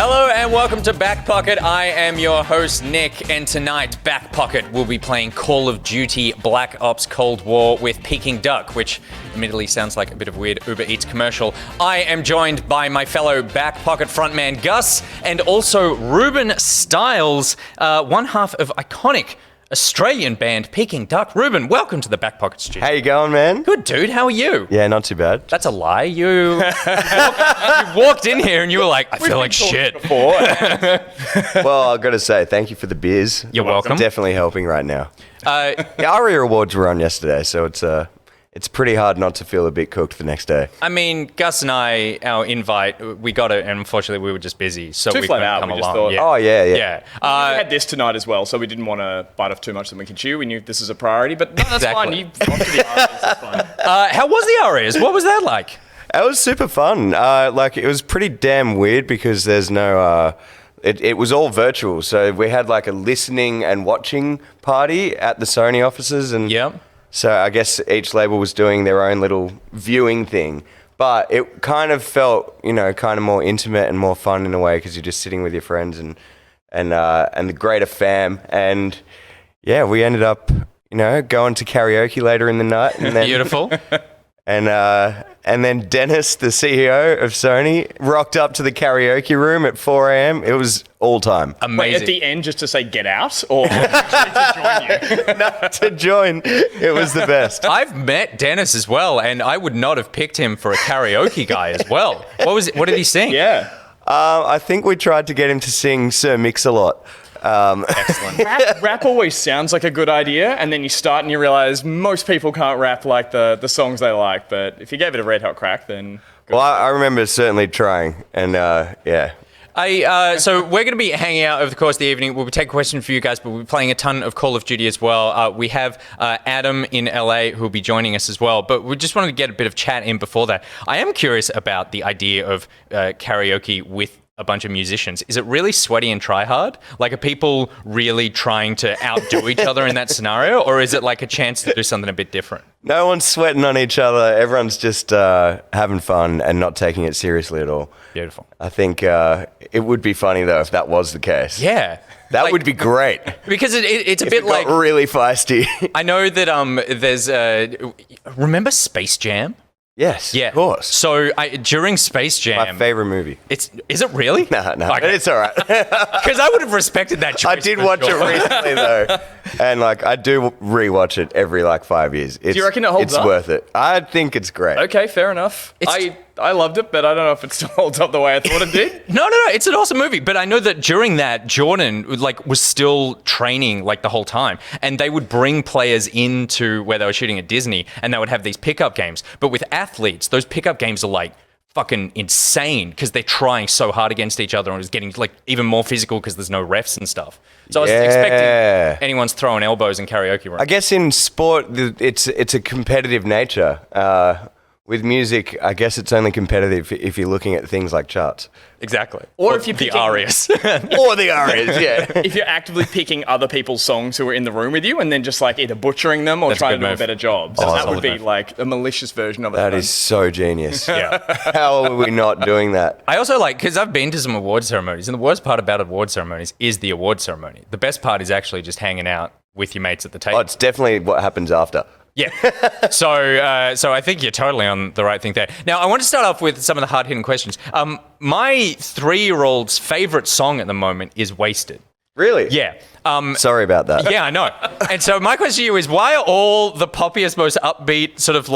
Hello and welcome to Back Pocket. I am your host, Nick, and tonight, Back Pocket will be playing Call of Duty Black Ops Cold War with Peking Duk, which admittedly sounds like a bit of a weird Uber Eats commercial. I am joined by my fellow Back Pocket frontman, Gus, and also Ruben Stiles, one half of iconic Australian band Peking Duk. Ruben, welcome to the Back Pocket studio. How you going, man? Good, dude. How are you? Yeah, not too bad. That's a lie. You walked in here and you were like, I feel like shit. Well, I've got to say, thank you for the beers. You're welcome. It's definitely helping right now. The ARIA awards were on yesterday, so it's pretty hard not to feel a bit cooked the next day. I mean, Gus and I, our invite, we got it, and unfortunately we were just busy, so we couldn't come along. Thought, Oh, yeah. Yeah. We had this tonight as well, so we didn't want to bite off too much than we could chew. We knew this is a priority, but no, that's fine. You wanted the ARIAs, that's fine. How was the ARIAs? What was that like? It was super fun. It was pretty damn weird because there's no... It was all virtual, so we had like a listening and watching party at the Sony offices, and so I guess each label was doing their own little viewing thing, but it kind of felt, kind of more intimate and more fun in a way because you're just sitting with your friends and the greater fam, and yeah, we ended up, going to karaoke later in the night, and then Beautiful. And then Dennis, the CEO of Sony, rocked up to the karaoke room at 4 a.m. It was all time. Amazing. Wait, at the end just to say get out, or to join you? No, to join. It was the best. I've met Dennis as well, and I would not have picked him for a karaoke guy as well. What did he sing? Yeah. I think we tried to get him to sing Sir Mix-a-Lot. Excellent. Rap always sounds like a good idea, and then you start and you realize most people can't rap like the songs they like, but if you gave it a red hot crack, then... Well, I remember certainly trying, and yeah. So we're going to be hanging out over the course of the evening. We'll take a question for you guys, but we'll be playing a ton of Call of Duty as well. We have Adam in LA who will be joining us as well, but we just wanted to get a bit of chat in before that. I am curious about the idea of karaoke with a bunch of musicians. Is it really sweaty and try hard? Like, are people really trying to outdo each other in that scenario, or is it like a chance to do something a bit different? No one's sweating on each other. Everyone's just having fun and not taking it seriously at all. Beautiful. I think it would be funny, though, if that was the case. Yeah. That would be great. Because it's a if bit it got like... really feisty. I know that there's... remember Space Jam? Yes, Yeah. of course. So during Space Jam... My favorite movie. Is it really? No, Okay. it's all right. Because I would have respected that choice. I did for watch sure. it recently, though. And, I do rewatch it every, 5 years. Do you reckon it holds up? It's worth it. I think it's great. Okay, fair enough. I loved it, but I don't know if it still holds up the way I thought it did. No, it's an awesome movie. But I know that during that, Jordan was still training the whole time, and they would bring players into where they were shooting at Disney, and they would have these pickup games. But with athletes, those pickup games are fucking insane because they're trying so hard against each other, and it's getting even more physical because there's no refs and stuff. So I was expecting anyone's throwing elbows in karaoke rooms. I guess in sport, it's a competitive nature. With music, I guess it's only competitive if you're looking at things like charts. Exactly. Or if you're the picking- ARIAs. Or the ARIAs, yeah. If you're actively picking other people's songs who are in the room with you and then just either butchering them or That's a trying good to do a move. better job. So That's a that solid would be move. a malicious version of it. That is so genius. Yeah. How are we not doing that? I also because I've been to some award ceremonies, and the worst part about award ceremonies is the award ceremony. The best part is actually just hanging out with your mates at the table. Oh, it's definitely what happens after. Yeah. So I think you're totally on the right thing there. Now, I want to start off with some of the hard-hitting questions. My 3-year-old's favorite song at the moment is Wasted. Really? Yeah. Sorry about that. Yeah, I know. And so my question to you is, why are all the poppiest, most upbeat, sort of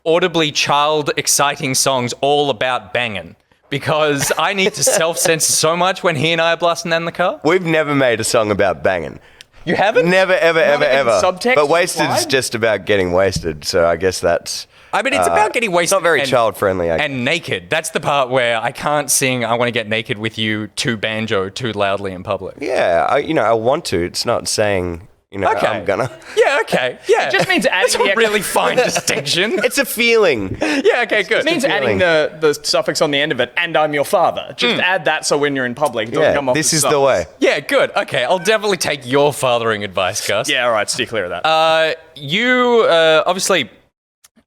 audibly child exciting songs all about banging? Because I need to self-censor so much when he and I are blasting that in the car. We've never made a song about banging. You haven't? Never, ever, ever, even ever. subtext But Wasted is implied? just about getting wasted, so I guess that's... I mean, it's about getting wasted. It's not very and- child-friendly. And naked. That's the part where I can't sing I Want to Get Naked with You to banjo too loudly in public. Yeah, I want to. It's not saying, Okay. I'm gonna... Yeah, okay. Yeah. It just means adding That's a the extra- really fine distinction. It's a feeling. Yeah, okay, good. It means adding the suffix on the end of it, and I'm your father. Just add that so when you're in public, it doesn't come Yeah, off this as is the sus. way. Yeah, good. Okay, I'll definitely take your fathering advice, Gus. Yeah, all right, steer clear of that. You, obviously,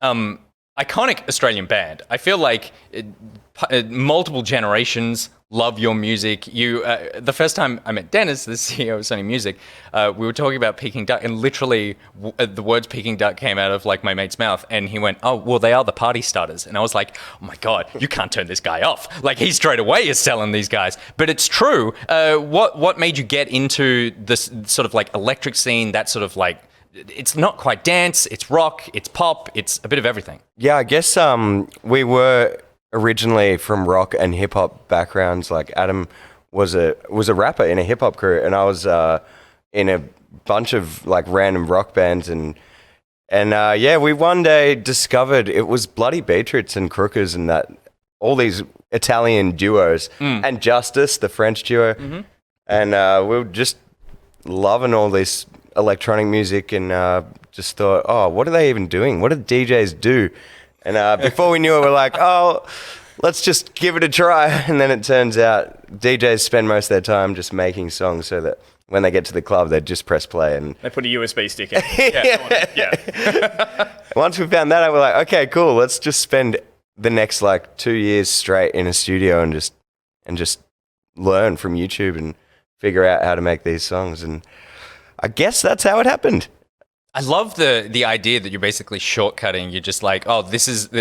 iconic Australian band. I feel like multiple generations love your music. You, the first time I met Dennis, the CEO of Sony Music, we were talking about Peking Duk, and literally the words Peking Duk came out of like my mate's mouth, and he went, "Oh, well, they are the party starters," and I was like, "Oh my god, you can't turn this guy off!" Like he straight away is selling these guys, but it's true. What made you get into this sort of like electric scene? That sort of like, it's not quite dance, it's rock, it's pop, it's a bit of everything. Yeah, I guess we were originally from rock and hip hop backgrounds. Like Adam was a rapper in a hip hop crew, and I was in a bunch of like random rock bands, and yeah, we one day discovered it was Bloody Beatrix and Crookers and that all these Italian duos and Justice, the French duo, and we were just loving all this electronic music, and just thought, oh, what are they even doing? What do DJs do? And before we knew it, we're like, oh, let's just give it a try. And then it turns out DJs spend most of their time just making songs so that when they get to the club, they just press play. And They put a USB stick in. Once we found that out, we're like, okay, cool. Let's just spend the next like 2 years straight in a studio and just learn from YouTube and figure out how to make these songs. And I guess that's how it happened. I love the idea that you're basically shortcutting. You're just like, oh,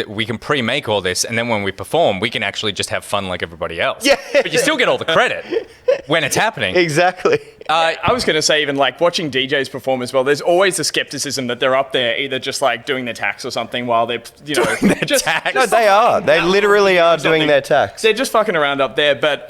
we can pre-make all this, and then when we perform, we can actually just have fun like everybody else. Yeah. But you still get all the credit when it's happening. Exactly. I was going to say, even like watching DJs perform as well, there's always the skepticism that they're up there eiter just like doing their tax or something while they're, just tax. No, they are. They literally are doing their tax. They're just fucking around up there. But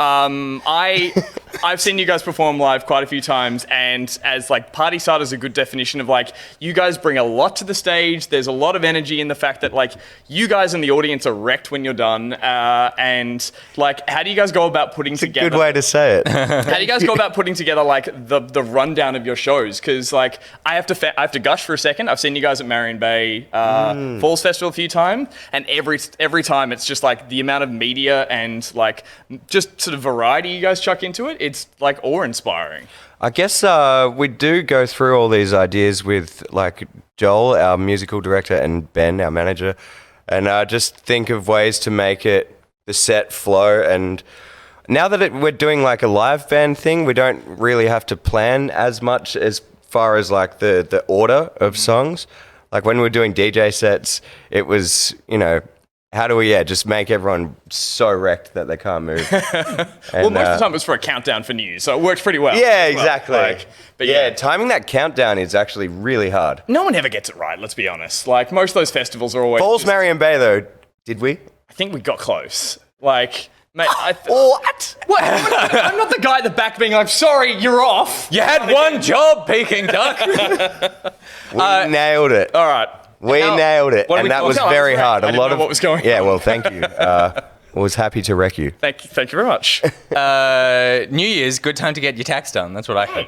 I've seen you guys perform live quite a few times, and as like party starters, a good definition of like, you guys bring a lot to the stage. There's a lot of energy in the fact that like you guys in the audience are wrecked when you're done. And like, how do you guys go about putting together? Good way to say it. How do you guys go about putting together like the rundown of your shows? Because like I have to gush for a second. I've seen you guys at Marion Bay Falls Festival a few times, and every time it's just like the amount of media and like just sort of variety you guys chuck into it. It's like awe-inspiring. I guess we do go through all these ideas with like Joel, our musical director, and Ben, our manager, and just think of ways to make it the set flow. And now that we're doing like a live band thing, we don't really have to plan as much as far as like the order of songs. Like when we were doing DJ sets, it was, how do we just make everyone so wrecked that they can't move? Well, most of the time it was for a countdown for news, so it worked pretty well. Yeah, exactly. But yeah, timing that countdown is actually really hard. No one ever gets it right, let's be honest. Like, most of those festivals are always... Falls Marion Bay, though, did we? I think we got close. Like... Mate, what? I'm not the guy at the back being like, sorry, you're off. You had one job, Peking Duk. We nailed it. All right. We nailed it, and that was very hard. I didn't know what was going on. Yeah, well, thank you. Was happy to wreck you. Thank you very much. New Year's, good time to get your tax done. That's what I heard.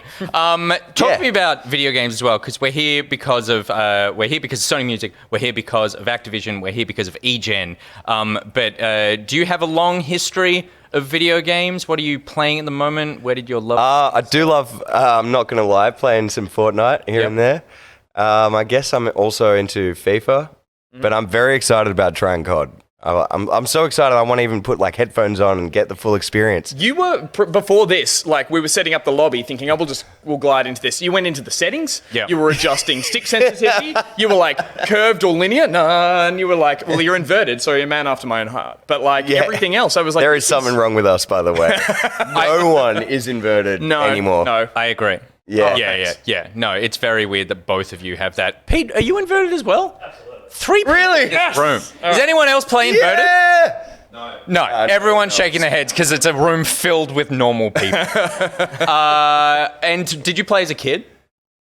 Talk to me about video games as well, because we're here because of Sony Music. We're here because of Activision. We're here because of eGen. But do you have a long history of video games? What are you playing at the moment? Where did your love? I do love. I'm not going to lie, playing some Fortnite here and there. I guess I'm also into FIFA, but I'm very excited about trying COD. I'm so excited. I want to even put like headphones on and get the full experience. You were before this, like we were setting up the lobby, thinking, "Oh, we'll glide into this." You went into the settings. Yeah. You were adjusting stick sensitivity. You were like curved or linear. No, and you were like, "Well, you're inverted, so you're a man after my own heart." But like everything else, I was like, there is something wrong with us, by the way. No one is inverted anymore. No, I agree. Yeah. Yeah. No, it's very weird that both of you have that. Pete, are you inverted as well? Absolutely. 3 people Really? in this room. Does anyone else play inverted? Yeah. No. Everyone's shaking their heads because it's a room filled with normal people. And did you play as a kid?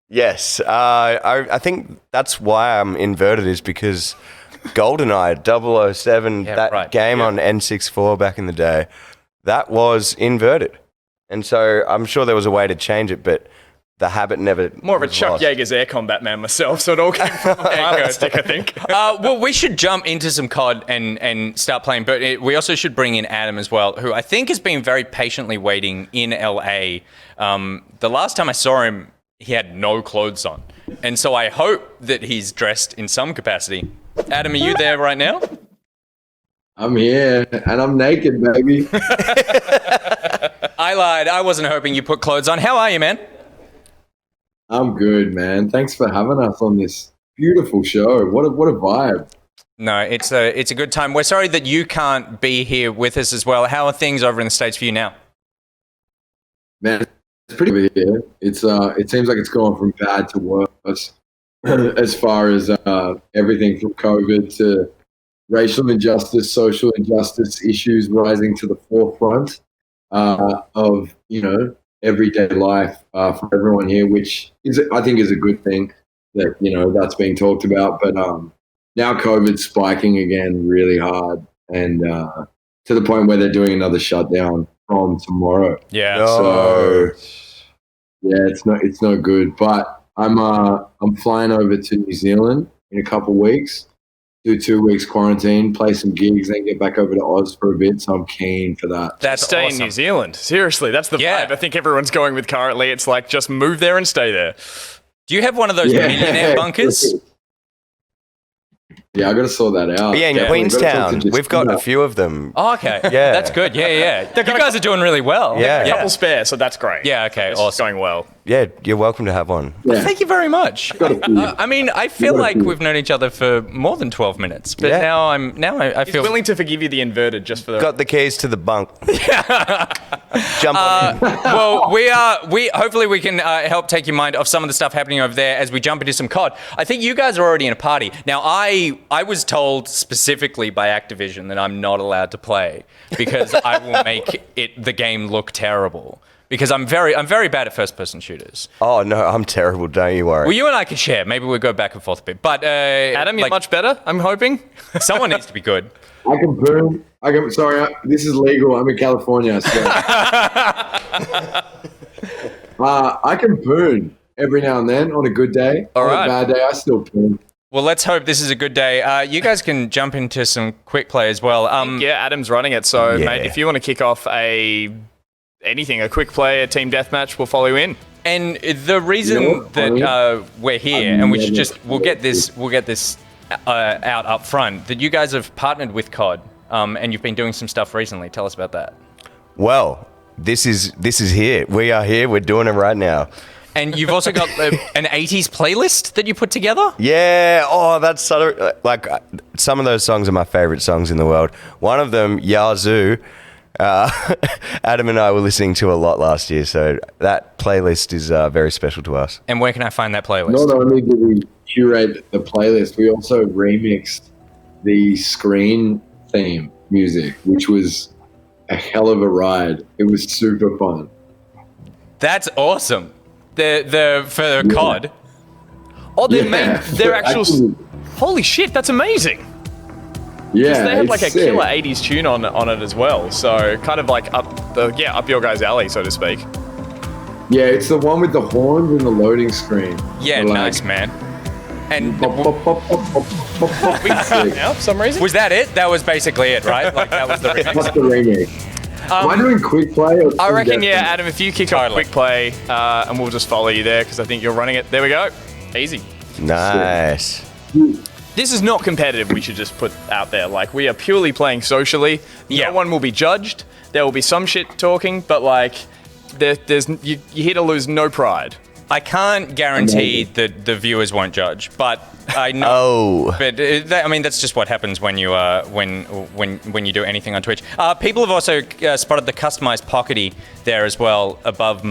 Yes. I think that's why I'm inverted, is because GoldenEye 007, game on N64 back in the day, that was inverted. And so I'm sure there was a way to change it, but the habit never... More of a Chuck Yeager's air combat man myself, so it all came from my air stick, I think. Well, we should jump into some COD and start playing, but we also should bring in Adam as well, who I think has been very patiently waiting in LA. The last time I saw him, he had no clothes on. And so I hope that he's dressed in some capacity. Adam, are you there right now? I'm here, and I'm naked, baby. I lied. I wasn't hoping you put clothes on. How are you, man? I'm good, man. Thanks for having us on this beautiful show. What a vibe. No, it's a good time. We're sorry that you can't be here with us as well. How are things over in the States for you now? Man, it's pretty over here. It seems like it's gone from bad to worse as far as everything from COVID to racial injustice, social injustice issues rising to the forefront of, everyday life for everyone here, which I think is a good thing that, that's being talked about. But now COVID's spiking again really hard, and to the point where they're doing another shutdown from tomorrow. Yeah. So yeah, it's no good. But I'm flying over to New Zealand in a couple of weeks, do 2 weeks quarantine, play some gigs, then get back over to Oz for a bit. So I'm keen for that. That's stay awesome. in New Zealand. Seriously, that's the vibe I think everyone's going with currently. It's like just move there and stay there. Do you have one of those millionaire bunkers? Yeah, I got to sort that out. Yeah, in Queenstown, we've got a few of them. Oh, okay. Yeah. That's good. Yeah. You guys are doing really well. Yeah. A couple spare, so that's great. Yeah, okay, It's awesome. going well. Yeah, you're welcome to have one. Yeah. Thank you very much. I mean, I feel got a like few. we've known each other for more than 12 minutes, but Yeah. now I He's feel willing to forgive you the inverted just for the... Got the keys to the bunk. Jump on in. well, we hopefully we can help take your mind off some of the stuff happening over there as we jump into some COD. I think you guys are already in a party. Now, I was told specifically by Activision that I'm not allowed to play because I will make the game look terrible. Because I'm very bad at first-person shooters. Oh, no, I'm terrible. Don't you worry. Well, you and I can share. Maybe we'll go back and forth a bit. But Adam, you're much better, I'm hoping. someone needs to be good. I can burn. This is legal. I'm in California. So. I can burn every now and then on a good day. All on right. a bad day, I still burn. Well, let's hope this is a good day. You guys can jump into some quick play as well. Yeah, Adam's running it. So, Yeah. mate, if you want to kick off a quick play, a team deathmatch, we'll follow you in. And the reason that we're here, and we'll get this out up front, that you guys have partnered with COD, and you've been doing some stuff recently. Tell us about that. Well, this is here. We are here. We're doing it right now. And you've also got an 80s playlist that you put together? Yeah. Oh, that's some of those songs are my favorite songs in the world. One of them, Yazoo. Adam and I were listening to a lot last year, so that playlist is very special to us. And where can I find that playlist? Not only did we curate the playlist, we also remixed the Screen theme music, which was a hell of a ride. It was super fun. That's awesome. For COD. Oh, they're actual... Holy shit, that's amazing. Yeah, They have like a it's sick. killer 80s tune on it as well. So kind of like up your guys' alley, so to speak. Yeah, it's the one with the horns and the loading screen. Yeah, Like, nice, man. And pop, pop, pop, pop, pop, pop, pop. It's sick. Now, for some reason? was that it? That was basically it, right? Like that was the remix. What's the remix? Am I doing quick play? Or I reckon, team yeah, deathmatch? Adam, if you kick off quick play, and we'll just follow you there because I think you're running it. There we go. Easy. Nice. This is not competitive, we should just put out there. Like, we are purely playing socially. Yeah. No one will be judged. There will be some shit talking, but like, you're here to lose no pride. I can't guarantee that the viewers won't judge, but I know. Oh. But I mean, that's just what happens when you when you do anything on Twitch. People have also spotted the customized pockety there as well above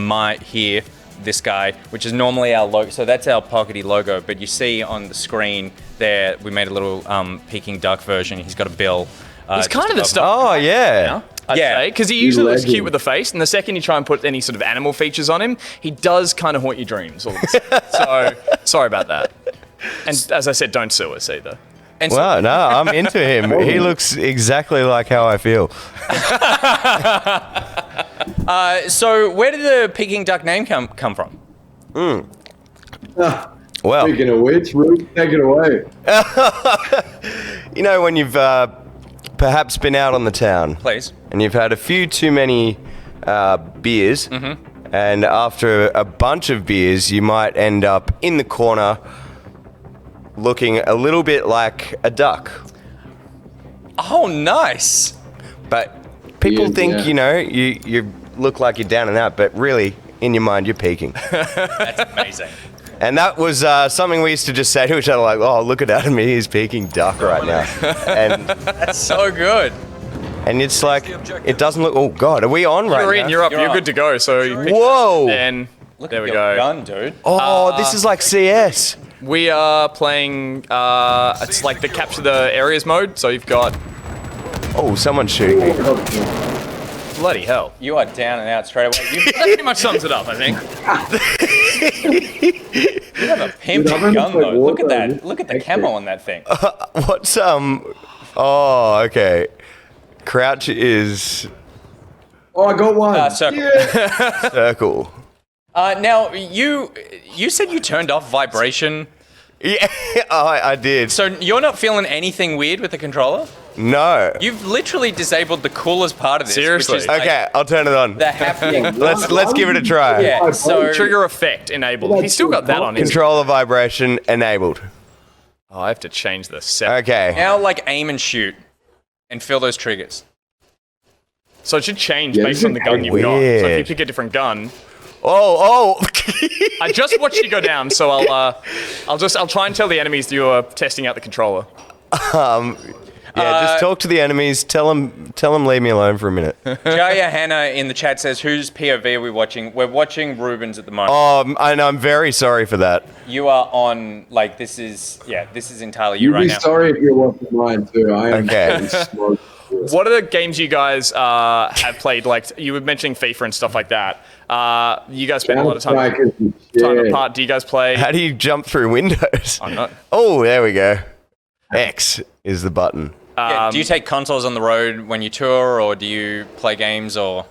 this guy, which is normally our logo. So that's our pockety logo. But you see on the screen there, we made a little Peking Duk version. He's got a bill. He's kind of the stuff. Oh, yeah. I'd Yeah. say, because he usually looks legend. cute with the face, and the second you try and put any sort of animal features on him, he does kind of haunt your dreams all of a sudden. So, sorry about that. And as I said, don't sue us either. And so, Well, no, I'm into him. He looks exactly like how I feel. so where did the Peking Duk name come from? Well, Speaking of which, Ruth, take it away. you know when you've perhaps been out on the town Please. and you've had a few too many beers, and after a bunch of beers, you might end up in the corner looking a little bit like a duck. Oh, nice. But people Yeah, think, yeah. you know, you look like you're down and out, but really, in your mind, you're peaking. That's amazing. And that was something we used to just say to each other, like, oh, look at Adam, he's Peking Duk right now. And That's so good. and it's like, it doesn't look, oh, God, are we on right You're now? in, you're up, You're you're up. good to go. So you pick Whoa. then Look there at we your go. gun, dude. Oh, this is like CS. We are playing, it's like the capture the areas mode. So you've got, Oh, someone's shooting me. bloody hell. You are down and out straight away. That pretty much sums it up, I think. You have a pimping Dude, I'm gun, in, like, though. Look at water. that. Look at the camo on that thing. What's, oh, okay. Crouch is Oh, I got one. Circle. Yeah. circle. Now, you said you turned off vibration. Yeah, I did. So you're not feeling anything weird with the controller? No. You've literally disabled the coolest part of this. Seriously? Which is like Okay, I'll turn it on. the happening. Let's give it a try. Yeah, so Trigger effect enabled. He's still got that on his. Controller vibration enabled. Oh, I have to change the set. Okay. now like aim and shoot and feel those triggers. So it should change Yeah, based this on the gun you've got. So if you weird. pick a different gun, Oh. I just watched you go down, so I'll try and tell the enemies that you are testing out the controller. Yeah, just talk to the enemies. Tell them leave me alone for a minute. Jaya Hannah in the chat says, whose POV are we watching? We're watching Ruben's at the moment. And I'm very sorry for that. You are on, like, this is entirely you You'd right be now. sorry if you're watching mine too. I am. Okay. Smoked. What are the games you guys have played? Like you were mentioning FIFA and stuff like that. You guys spend a lot of time apart. Do you guys play? How do you jump through windows? I'm not. Oh, there we go. X is the button. Yeah, do you take consoles on the road when you tour, or do you play games, or?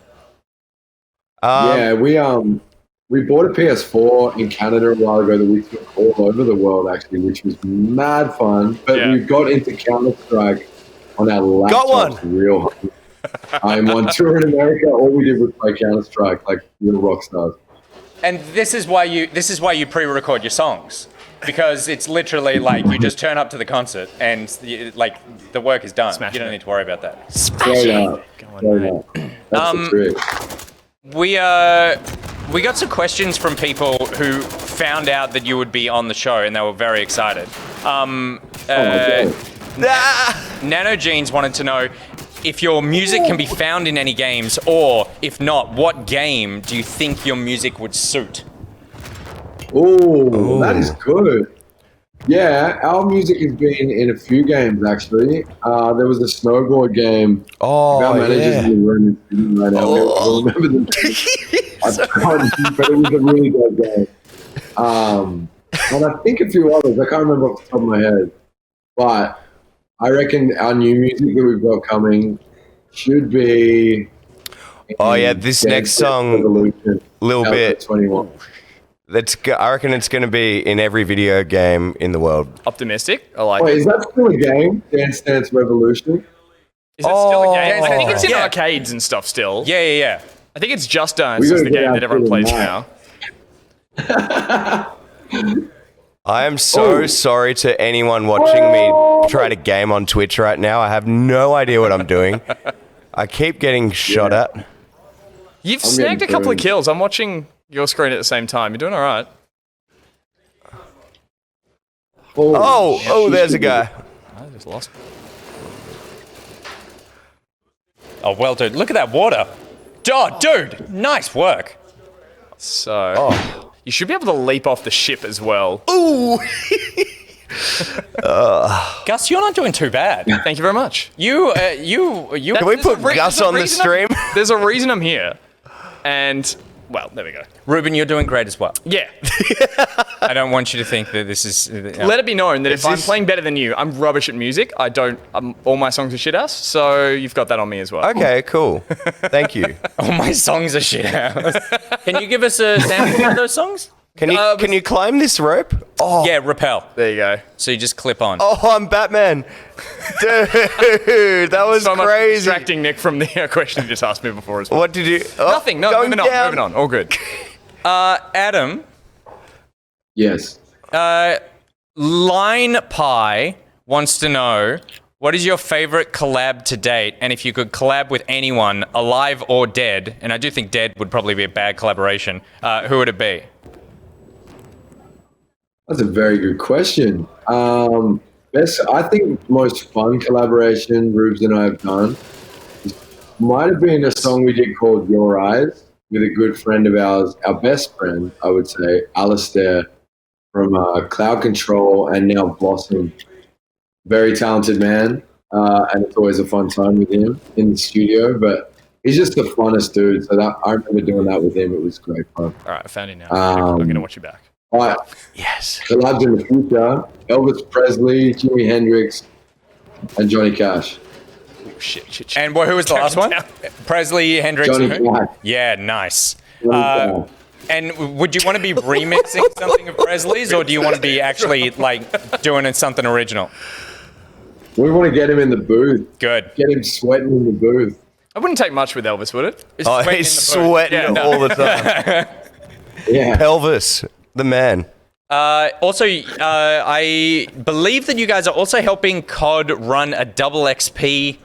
Yeah, we bought a PS4 in Canada a while ago that we took all over the world actually, which was mad fun. But Yeah. we got into Counter-Strike on our laptops one. real hard. I'm on tour in America. All we did was play Counter-Strike like real rock stars. And this is why you pre-record your songs, because it's literally like you just turn up to the concert and like the work is done. Smashing You don't it. need to worry about that. Straight up. Straight up. That's the trick. We got some questions from people who found out that you would be on the show and they were very excited. Okay. Nano Jeans wanted to know if your music can be found in any games, or if not, what game do you think your music would suit? Oh, that is good. Yeah, our music has been in a few games actually. There was a snowboard game. Oh, Our manager's yeah. in the room right now. I remember the I can't, but it was a really good game. And I think a few others. I can't remember off the top of my head. But I reckon our new music that we've got coming should be. Oh, yeah, this Dance next song, Revolution, little bit. 21. I reckon it's going to be in every video game in the world. Optimistic. I like Wait, it. is that still a game? Dance Dance Revolution? Is it still a game? I think it's in Yeah. arcades and stuff still. Yeah. I think it's Just Dance We is gotta the get game out that everyone to the plays night. now. I am so sorry to anyone watching me try to game on Twitch right now. I have no idea what I'm doing. I keep getting shot at. You've I'm snagged a getting couple of burned. kills. I'm watching your screen at the same time. You're doing all right. Oh, there's a guy. I just lost. Oh, well, dude, look at that water. Oh, dude, nice work. So you should be able to leap off the ship as well. Ooh. Gus, you're not doing too bad. Thank you very much. You. Can we put Gus on the stream? There's a reason I'm here, and well, there we go. Ruben, you're doing great as well. Yeah. I don't want you to think that this is. Let it be known that if I'm playing better than you, I'm rubbish at music. I don't. All my songs are shit ass. So you've got that on me as well. Okay, cool. Thank you. All my songs are shit house. Can you give us a sample of those songs? Can you climb this rope? Oh, Yeah, rappel. There you go. So you just clip on. oh, I'm Batman. Dude, that was So much crazy. distracting Nick from the question you just asked me before as well. What did you? Oh, Nothing. No, going moving on. down. Moving on. All good. Adam, Yes. Line Pie wants to know What is your favorite collab to date? And if you could collab with anyone, alive or dead, and I do think dead would probably be a bad collaboration, who would it be? That's a very good question. I think most fun collaboration Rubes and I have done might have been a song we did called Your Eyes with a good friend of ours, our best friend, I would say, Alistair from Cloud Control and now Blossom. Very talented man, and it's always a fun time with him in the studio, but he's just the funnest dude. So I remember doing that with him. It was great fun. All right, I found you now. I'm going to watch you back. All right. Yes. Collabs in the future, Elvis Presley, Jimi Hendrix, and Johnny Cash. Shit. And who was the last one? Presley, Hendrix, Johnny and who? Cash. Yeah, nice. Johnny Cash. And would you want to be remixing something of Presley's, or do you want to be actually like doing something original? We want to get him in the booth. Good. Get him sweating in the booth. It wouldn't take much with Elvis, would it? He's sweating all the time. Yeah. Elvis, the man. Also, I believe that you guys are also helping COD run a double XP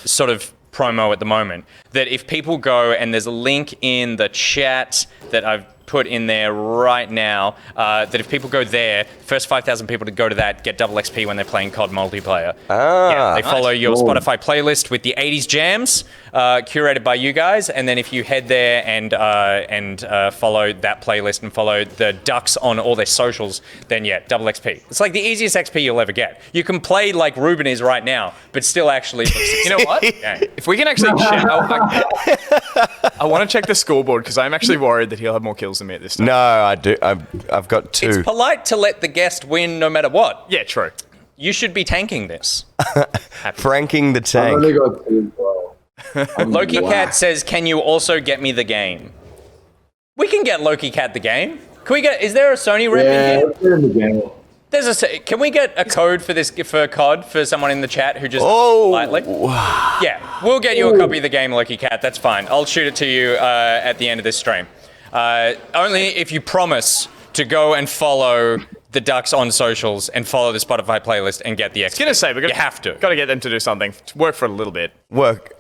sort of promo at the moment. That if people go, and there's a link in the chat that I've put in there right now, that if people go there, first 5,000 people to go to that get double XP when they're playing COD multiplayer. They follow your Spotify playlist with the 80s jams, curated by you guys, and then if you head there and follow that playlist and follow the Ducks on all their socials, then double XP. It's like the easiest XP you'll ever get. You can play like Ruben is right now, but still actually You know what? If we can actually check, I want to check the scoreboard because I'm actually worried that he'll have more kills than me at this time. No, I do. I've got 2. It's polite to let the guest win no matter what. Yeah, true. You should be tanking this. Franking the I've tank. only got 2 as well. Loki Cat says, "Can you also get me the game?" We can get Loki Cat the game. Can we get? Is there a Sony rep in Yeah, here? let's get in the game. Can we get a code for this for COD for someone in the chat who just lightly? Yeah, we'll get you a copy of the game, Loki Cat. That's fine. I'll shoot it to you at the end of this stream. Only if you promise to go and follow the Ducks on socials and follow the Spotify playlist and get the XP. I was going to say, you have to. Got to get them to do something. Work for a little bit. Work.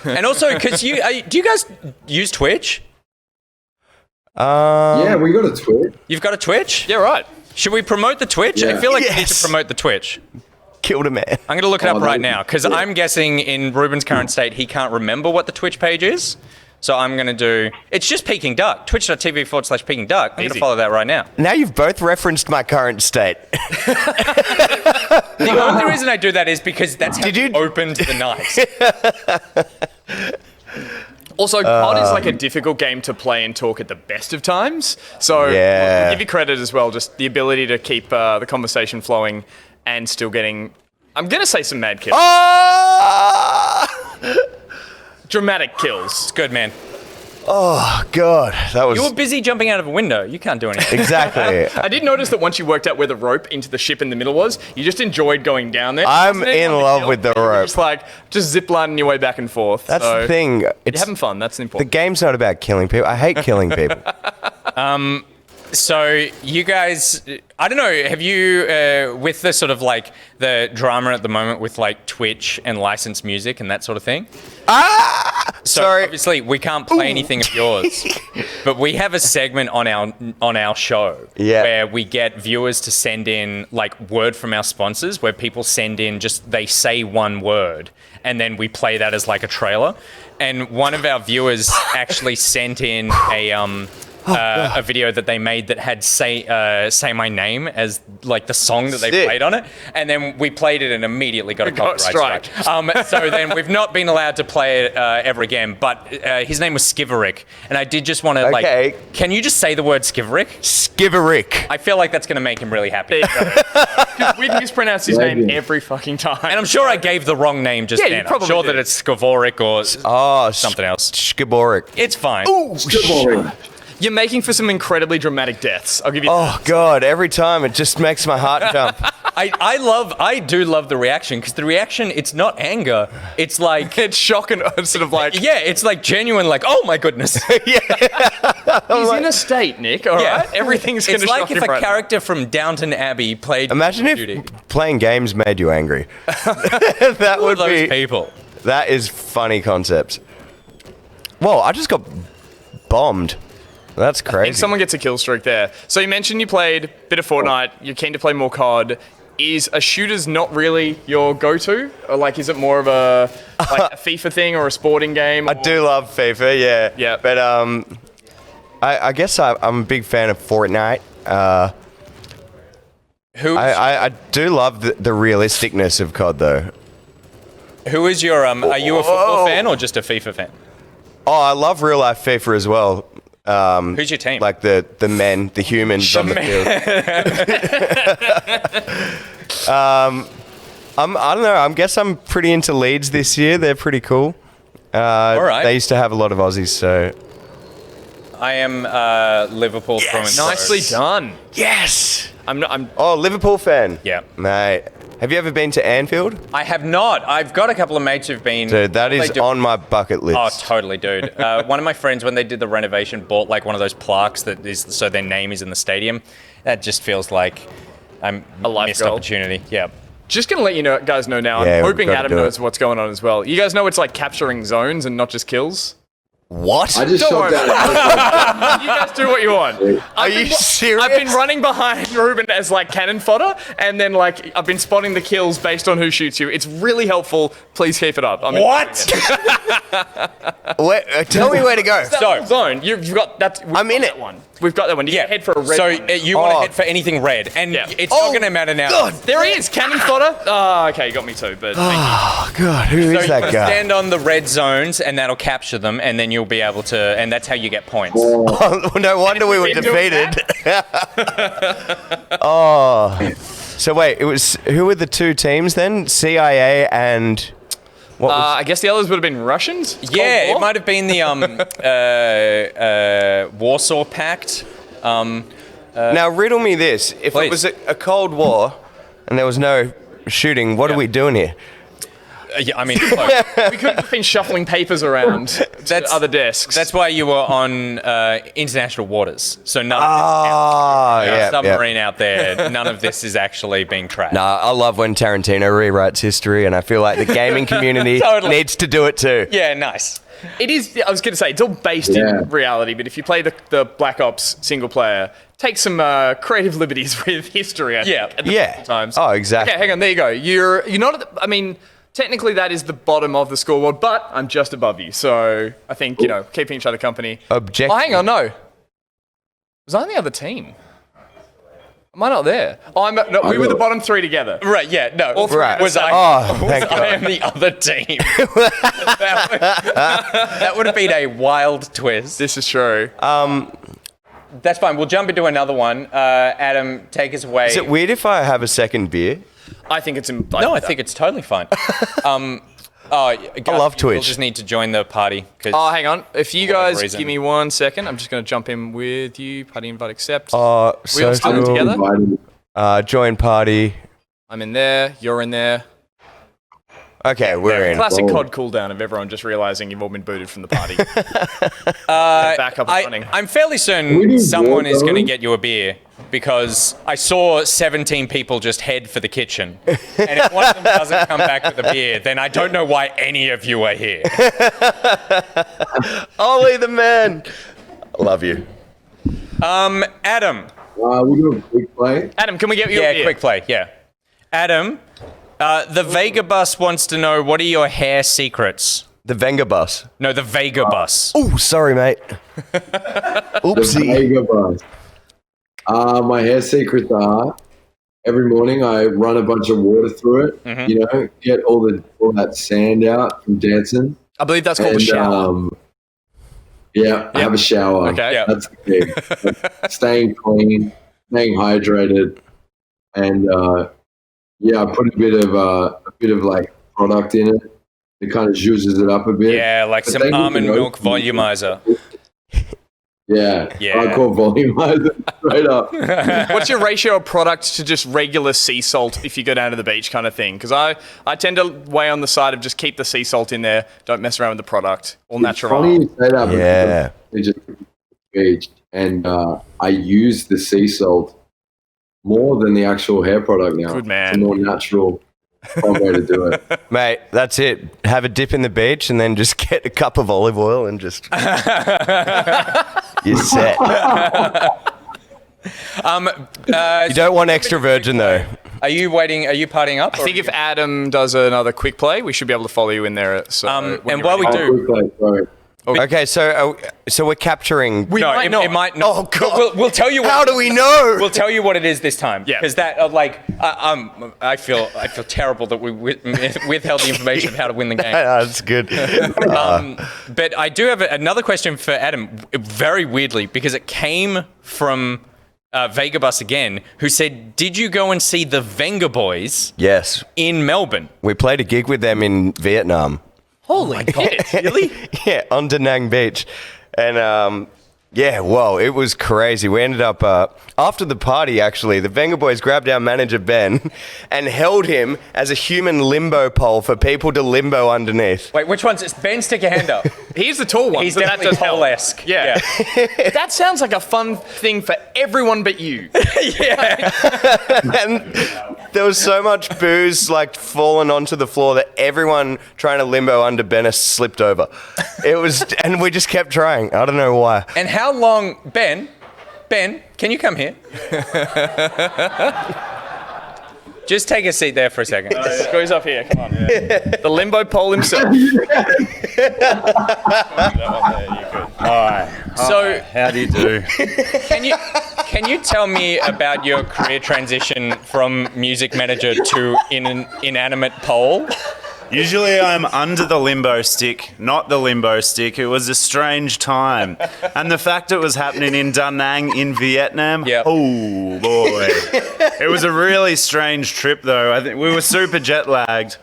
And also, because do you guys use Twitch? Yeah, we got a Twitch. You've got a Twitch? Yeah, right. Should we promote the Twitch? Yeah. I feel like we need to Yes. promote the Twitch. Killed a man. I'm going to look it up that right would be now because cool. I'm guessing in Ruben's current state he can't remember what the Twitch page is. So I'm going to do... It's just Peking Duk. Twitch.tv/Peking Duk. I'm going to Easy. follow that right now. Now you've both referenced my current state. The only reason I do that is because that's how Did you you- opened the night. Also, COD is like a difficult game to play and talk at the best of times. So Yeah. I'll give you credit as well, just the ability to keep the conversation flowing and still getting, I'm going to say some mad kills. Dramatic kills. It's good, man. Oh, God. That was... You were busy jumping out of a window. You can't do anything. Exactly. I did notice that once you worked out where the rope into the ship in the middle was, you just enjoyed going down there. I'm Wasn't it in on love hill? with the You were rope. just zip lining your way back and forth. That's So the thing. You're It's, having fun. That's the important. game's not about killing people. I hate killing people. So you guys, I don't know, have you, with the sort of like the drama at the moment with like Twitch and licensed music and that sort of thing? So Sorry. obviously we can't play anything of yours, but we have a segment on our show where we get viewers to send in like word from our sponsors, where people send in they say one word and then we play that as like a trailer. And one of our viewers actually sent in a video that they made that had say my name as like the song that they Sick. played on it, and then we played it and immediately got a got copyright strike. So then we've not been allowed to play it ever again. But his name was Skiverick, and I did just want to Okay. like, can you just say the word Skiverick? Skiverick. I feel like that's going to make him really happy. We mispronounce his name Legend. every fucking time. And I'm sure I gave the wrong name just Yeah, you then. I'm probably sure did. that it's Skivorick or something else. Skiboric. It's fine. Good You're making for some incredibly dramatic deaths. I'll give you that. Oh, God. Every time it just makes my heart jump. I do love the reaction, because the reaction, it's not anger. It's like, It's shock and sort of like, yeah, it's like genuine, like, oh my goodness. he's in a state, Nick, all right? Everything's going to It's shock like if him a right now. character from Downton Abbey played Imagine Call if of Duty. playing games made you angry. That would Those be. people. That is funny concept. Whoa! I just got bombed. That's I think crazy. someone gets a kill streak there. So you mentioned you played a bit of Fortnite. You're keen to play more COD. Is a shooter's not really your go-to? Or like, is it more of a FIFA thing or a sporting game? I do love FIFA, yeah. Yeah. But I guess I'm a big fan of Fortnite. I do love the realisticness of COD though. Who is your are you a football fan or just a FIFA fan? Oh, I love real life FIFA as well. Who's your team? Like the men, the humans on the field. I don't know. I guess I'm pretty into Leeds this year. They're pretty cool. All right. They used to have a lot of Aussies, so I am Liverpool through and through. Nicely done. yes. I'm Oh, Liverpool fan. Yeah. Mate, have you ever been to Anfield? I have not. I've got a couple of mates who've been. Dude, that They is do- on my bucket list. Oh, totally, dude. One of my friends, when they did the renovation, bought like one of those plaques that is so their name is in the stadium. That just feels like a life missed goal. opportunity. Yeah. just going to let you know, guys know now. Yeah, I'm we've hoping gotta Adam do it. knows what's going on as well. You guys know it's like capturing zones and not just kills? What? I just Don't shot worry that. You guys do what you want. Are you serious? I've been running behind Ruben as like cannon fodder, and then like I've been spotting the kills based on who shoots you. It's really helpful. Please keep it up. I'm What? Tell me where to go. So- zone. You've got that. I'm in it. That one. We've got that one. You head for a red. So one. you want to Oh. head for anything red, and Yeah. it's not going to matter now. God. There he is, cannon fodder. Oh, okay, you got me too. But thank Oh, God. Who So is you that can guy? stand on the red zones, and that'll capture them, and then you'll be able to, and that's how you get points. Oh, no wonder we were been doing defeated. Oh. So wait, who were the two teams then? CIA and what was I guess the others would have been Russians. It's Yeah, Cold War? it might have been the Warsaw Pact. Now riddle me this. If Please. it was a Cold War and there was no shooting, what are we doing here? Yeah, I mean, look, We could have been shuffling papers around to other desks. that's why you were on international waters. So none of Ah, this yeah, counts. Submarine out there. None of this is actually being tracked. Nah, I love when Tarantino rewrites history, and I feel like the gaming community Totally. needs to do it too. Yeah, nice. It is. I was going to say it's all based Yeah. in reality, but if you play the Black Ops single player, take some creative liberties with history. I Yeah. think, at the Yeah. times. Oh, exactly. Okay, hang on. There you go. You're not. At the, I mean, technically that is the bottom of the scoreboard, but I'm just above you. So I think keeping each other company. Objective. Oh, hang on. No. Was I on the other team? Am I not there? Oh, no, we were the bottom three together. Right, yeah, no. Right. Was I, Oh, was thank I God. am the other team. that would have been a wild twist. This is true. That's fine. We'll jump into another one. Adam, take us away. Is it weird if I have a second beer? I think it's. No, I think it's totally fine. Guys, love You'll Twitch. just need to join the party. 'Cause- Oh, hang on. If you whatever guys reason. give me 1 second, I'm just going to jump in with you. Party invite accept. We We all social, started together? join party. I'm in there. You're in there. Okay, we're in. Classic Oh. COD cooldown of everyone just realizing you've all been booted from the party. Back up and running. I'm fairly We certain need someone is going to Warzone. get you a beer because I saw 17 people just head for the kitchen. And if one of them doesn't come back with a beer, then I don't know why any of you are here. Ollie the man. I love you. Adam. We do a quick play. Adam, can we get you a Yeah, beer? quick play. Yeah. Adam, the Vega bus wants to know, what are your hair secrets? The Venga bus. No, the Vega bus. Oh, sorry, mate. The Oopsie. Vega bus. My hair secrets are every morning I run a bunch of water through it. Mm-hmm. Get all that sand out from dancing. I believe that's called a shower. I have a shower. Okay. Yeah. That's the thing. Staying clean, staying hydrated, and I put a bit of like product in it. It kind of juices it up a bit. Yeah, like But some then you almond can milk open it. volumizer. Yeah. Yeah. I call volumizer straight up. What's your ratio of product to just regular sea salt if you go down to the beach kind of thing? Because I tend to weigh on the side of just keep the sea salt in there. Don't mess around with the product. All natural. Funny you say that. Yeah. Because it's just beach, and I use the sea salt more than the actual hair product now. Good man. It's a more natural way to do it. Mate, that's it. Have a dip in the beach and then just get a cup of olive oil and just... You're set. You don't want extra virgin, though. Are you waiting? Are you partying up? I think if Adam does another quick play, we should be able to follow you in there. So and while we do... Sorry. Okay, so we're capturing... It might not. Oh, God. We'll tell you. How do we know? We'll tell you what it is this time. Yeah. Because that, I feel terrible that we withheld the information of how to win the game. That's good. But I do have another question for Adam, very weirdly, because it came from Vegabus again, who said, did you go and see the Venga Boys Yes. in Melbourne? We played a gig with them in Vietnam. Holy God, really? Yeah, on Da Nang Beach. And yeah, whoa, it was crazy. We ended up, after the party, actually, the Venga Boys grabbed our manager, Ben, and held him as a human limbo pole for people to limbo underneath. Wait, which one's... Ben, stick your hand up. He's the tall one. He's so that definitely does help. pole-esque. Yeah. That sounds like a fun thing for everyone but you. And there was so much booze, like, falling onto the floor that everyone trying to limbo under Ben slipped over. It was... And we just kept trying. I don't know why. And how long... Ben, can you come here? Just take a seat there for a second. Goes up here. Come on. The limbo pole himself. So, How do you do? can you tell me about your career transition from music manager to an inanimate pole? Usually I'm under the limbo stick, not the limbo stick. It was a strange time. And the fact it was happening in Da Nang in Vietnam, Yep. oh boy. It was a really strange trip though. I think we were super jet lagged.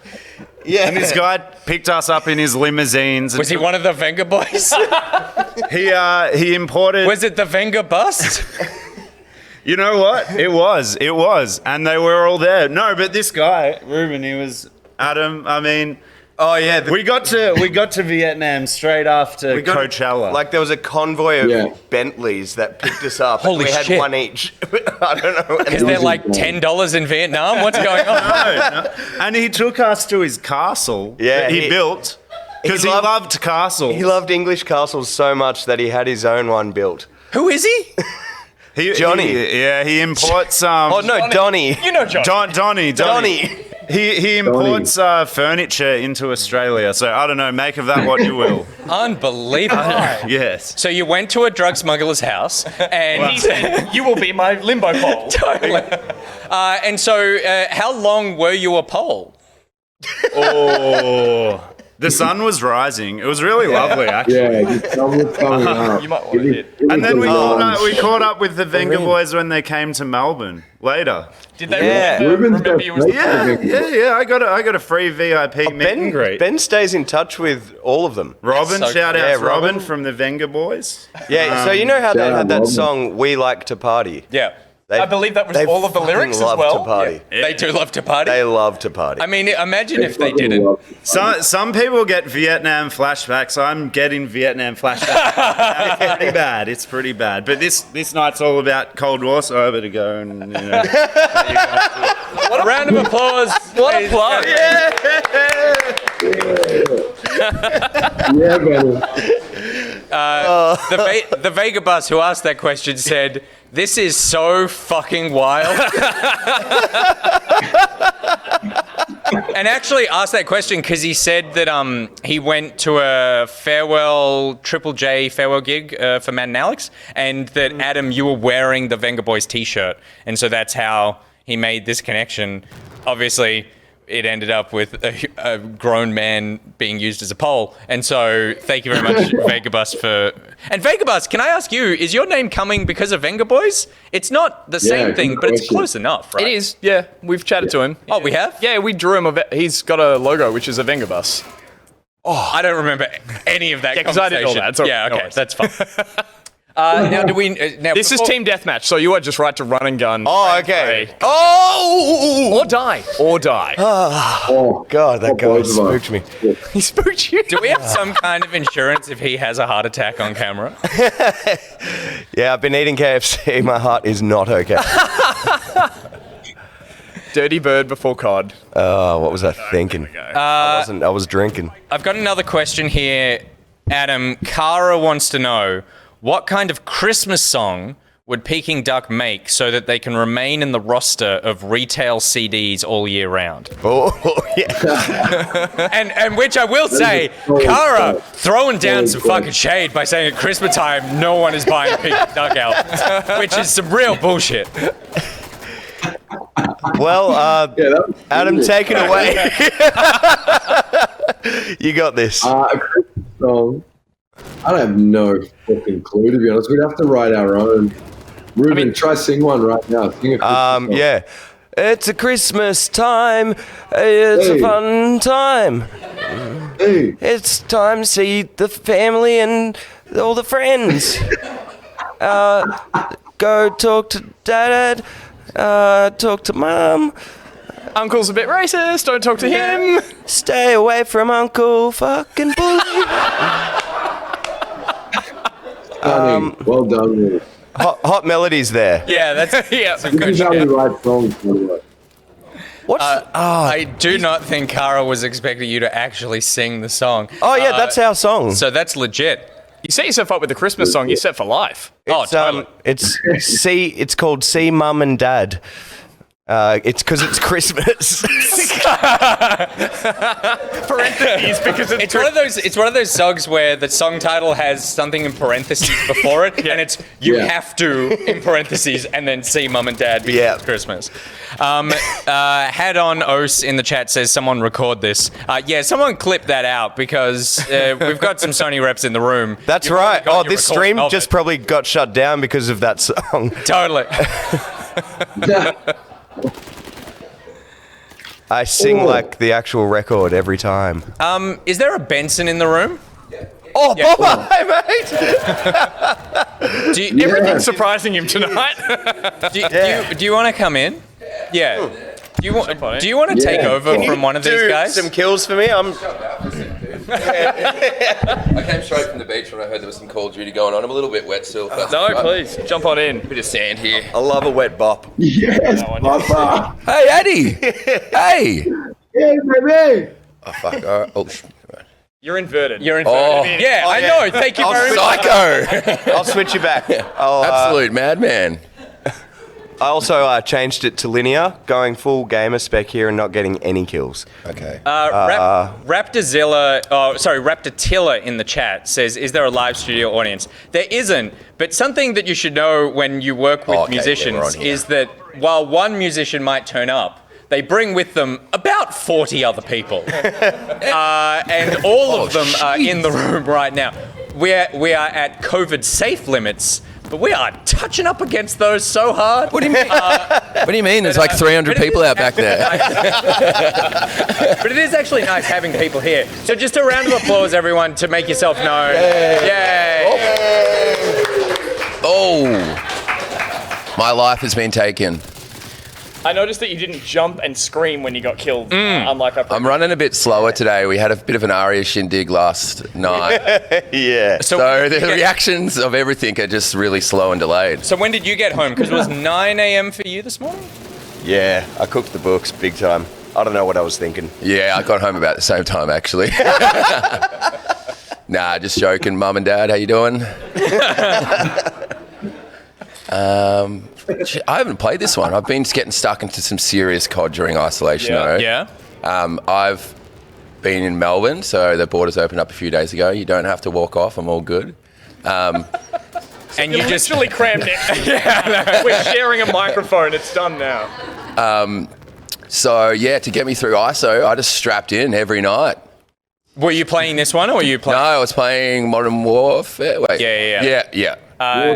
Yeah. And this guy picked us up in his limousines. Was he one of the Venga Boys? He imported... Was it the Venga bust? You know what? It was. And they were all there. No, but this guy, Ruben, he was... Adam, I mean... Oh, yeah. We got to Vietnam straight after Coachella. Like, there was a convoy of Bentleys that picked us up. Holy we had shit. one each. I don't know. Because they're like $10 in Vietnam? What's going on? No. And he took us to his castle that he built because he loved castles. He loved English castles so much that he had his own one built. Who is he? Johnny. He imports... Oh, no, Donnie. You know John. Donnie. He imports furniture into Australia, so I don't know, make of that what you will. Unbelievable. Yes. So you went to a drug smuggler's house and He said, you will be my limbo pole. Totally. And so how long were you a pole? Oh, the sun was rising. It was really lovely, actually. Yeah, the sun was coming up. You might want to hit. And then we caught up with the Venga Boys when they came to Melbourne later. Did they Ruben's remember you was Yeah. I got a free VIP meet and greet. Ben stays in touch with all of them. Robin, So shout cool. out Yeah, to Robin Robin. from the Venga Boys. Yeah, so you know how they shout had out that Robin. song, We Like to Party? Yeah. They- I believe that was they all of the fucking lyrics as love well. to party. They do love to party. They love to party. I mean, imagine if they didn't. Some people get Vietnam flashbacks. I'm getting Vietnam flashbacks. It's pretty bad. It's pretty bad. But this night's all about Cold War, so I better go and What a round of applause. What a plug. Yeah, buddy. The Vega bus who asked that question said, "This is so fucking wild." And actually asked that question because he said that he went to a Triple J farewell gig for Matt and Alex, and that Adam, you were wearing the Venga Boys t-shirt, and so that's how he made this connection. Obviously, it ended up with a grown man being used as a pole. And so thank you very much, Vegabus, for... And Vegabus, can I ask you, is your name coming because of Venga Boys? It's not the same good thing, but it's question. close enough, right? It is, yeah. We've chatted to him. Oh, we have? Yeah, we drew him. He's got a logo, which is a Venga bus. Oh, I don't remember any of that Yeah, 'cause I conversation. did all that. It's all yeah, right. No okay, worries. that's fine. Now, do we? Now, This is before- team deathmatch, so you are just right to run and gun. Oh, okay. Pray. Oh! Or die. Or die. Oh, God, that guy both of us. spooked me. He spooked you. Do we have some kind of insurance if he has a heart attack on camera? Yeah, I've been eating KFC. My heart is not okay. Dirty bird before cod. Oh, what was I thinking? I was drinking. I've got another question here, Adam. Kara wants to know what kind of Christmas song would Peking Duk make so that they can remain in the roster of retail CDs all year round? Oh, yeah. And which I will say, Kara throwing down some fucking shade by saying at Christmas time no one is buying Peking Duk albums, which is some real bullshit. Well, that was Adam, good. take it away. You got this. A Christmas song. I don't have no fucking clue, to be honest. We'd have to write our own. Ruben, try sing one right now. Sing a Christmas song. Yeah. It's a Christmas time. It's a Hey. fun time. Hey, It's time to see the family and all the friends. Go talk to dad. Talk to mom. Uncle's a bit racist. Don't talk to him. Stay away from Uncle fucking Bully. stunning. Well done, Ruben. Hot melodies there. Yeah, that's Yeah. some good These are the shit. right songs, by the way. What's I do not think Kara was expecting you to actually sing the song. Oh yeah, that's our song. So that's legit. You set yourself up with the Christmas song. You're set for life. Oh, totally. It's called See Mum and Dad. It's because it's Christmas. Parentheses because It's one of those. It's one of those songs where the song title has something in parentheses before it, and it's you Yeah. have to in parentheses, and then see mum and dad because Yeah. it's Christmas. Had on Os in the chat says someone record this. Yeah, someone clip that out because we've got some Sony reps in the room. That's You've right. already got Oh, your this recording stream of just it. probably got shut down because of that song. Totally. I sing Ooh. like the actual record every time. Is there a Benson in the room? Oh, Yeah. Boba, hey, mate. Do you, Yeah. Everything's surprising him tonight. do you want to come in? Yeah. Do you want? on it. Do you want to take Yeah. over from one of these Do guys? some kills for me. I came straight from the beach when I heard there was some Call of Duty going on. I'm a little bit wet still. But No, please jump on in. Bit of sand here. I love a wet bop. Yes, Papa. Hey, Eddie. Hey. Hey, baby. Oh, fuck. All right. Oh, right. You're inverted. You're in. Oh. Yeah, I know. Thank you very much. Psycho. I'll switch you back. Absolute madman. I also changed it to linear, going full gamer spec here and not getting any kills. Okay. Raptortilla in the chat says, "Is there a live studio audience?" There isn't, but something that you should know when you work with Okay, yeah, we're musicians on here. is that while one musician might turn up, they bring with them about 40 other people, and all of them are in the room right now. We are at COVID safe limits. But we are touching up against those so hard. What do you mean? What do you mean? There's like 300 people out back there. But it is actually nice having people here. So just a round of applause, everyone, to make yourself known. Yay! Oh. My life has been taken. I noticed that you didn't jump and scream when you got killed. Unlike our I'm running a bit slower today. We had a bit of an ARIA shindig last night. Yeah. So the reactions of everything are just really slow and delayed. So when did you get home? Because it was 9 a.m. for you this morning? Yeah, I cooked the books big time. I don't know what I was thinking. Yeah, I got home about the same time actually. Nah, just joking. Mum and Dad, how you doing? I haven't played this one. I've been getting stuck into some serious COD during isolation. though. Yeah. I've been in Melbourne, so the borders opened up a few days ago. You don't have to walk off. I'm all good. And you You just literally crammed it. We're sharing a microphone. It's done now. So yeah, to get me through ISO, I just strapped in every night. were you playing this one or were you No, playing? I was playing Modern Warfare. Wait. Yeah. How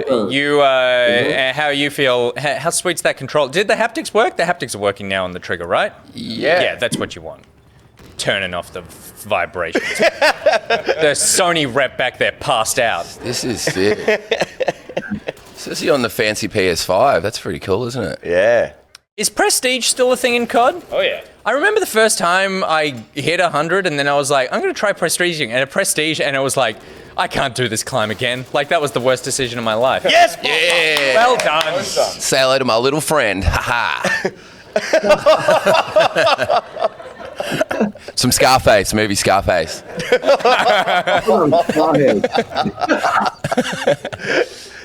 you feel? How sweet's that control? Did the haptics work? The haptics are working now on the trigger, right? Yeah. Yeah, that's what you want. Turning off the vibrations. The Sony rep back there passed out. This is sick. Especially on the fancy PS5. That's pretty cool, isn't it? Yeah. Is Prestige still a thing in COD? Oh yeah. I remember the first time I hit 100 and then I was like, I'm going to try Prestiging. And a Prestige, and it was like, I can't do this climb again. Like, that was the worst decision of my life. Yes. Yeah. Well done. Say hello to my little friend. Ha Some Scarface, movie Scarface.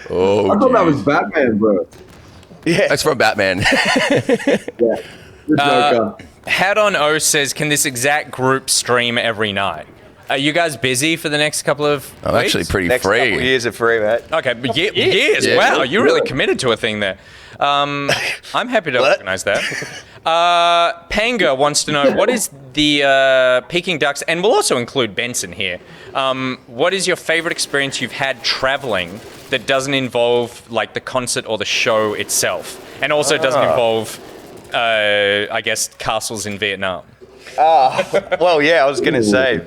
Oh, I thought that was Batman, bro. Yeah. That's from Batman. Yeah. Head on O says, can this exact group stream every night? Are you guys busy for the next couple of I'm weeks? actually pretty Next couple of free. years are free, mate. Okay, but years. Yeah. Wow, you're really committed to a thing there. I'm happy to organise that. Panga wants to know, what is the Peking Ducks, and we'll also include Benson here. What is your favourite experience you've had travelling that doesn't involve like the concert or the show itself, and also doesn't involve, I guess, castles in Vietnam? Well, yeah, I was going to say,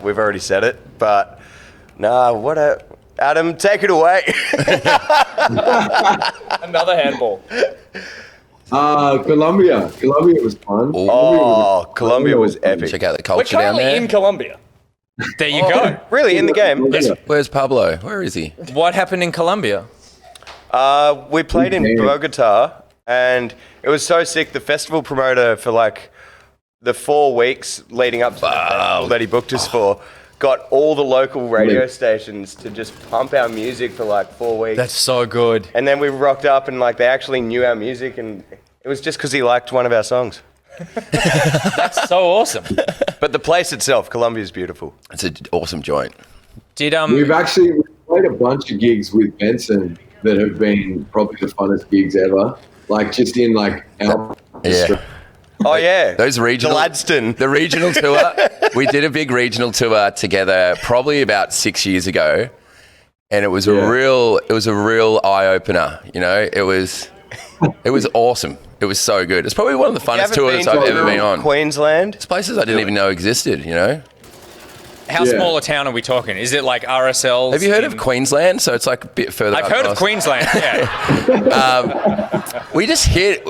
we've already said it, but Adam, take it away. Another handball. Colombia. Colombia was fun. Oh, Colombia was epic. Check out the We're culture down currently there. in Colombia. There you go. Really, in the game? Yes. Where's Pablo? Where is he? What happened in Colombia? We played in Bogota, and it was so sick. The festival promoter for like the 4 weeks leading up to the festival that he booked us for got all the local radio stations to just pump our music for like 4 weeks. That's so good. And then we rocked up and like they actually knew our music, and it was just because he liked one of our songs. That's so awesome. But the place itself, Colombia, is beautiful. It's an awesome joint. Did We've played a bunch of gigs with Benson that have been probably the funnest gigs ever. Like just in like our Yeah. Oh yeah, Those regional, Gladstone. the regional tour. We did a big regional tour together, probably about 6 years ago, and it was a real eye opener. You know, it was awesome. It was so good. It's probably one of the funnest tours I've ever been on. Queensland. It's places I didn't even know existed. You know, How small a town are we talking? Is it like RSL? have you heard of Queensland? So it's like a bit further. I've up heard of north. Queensland. Yeah. We just hit.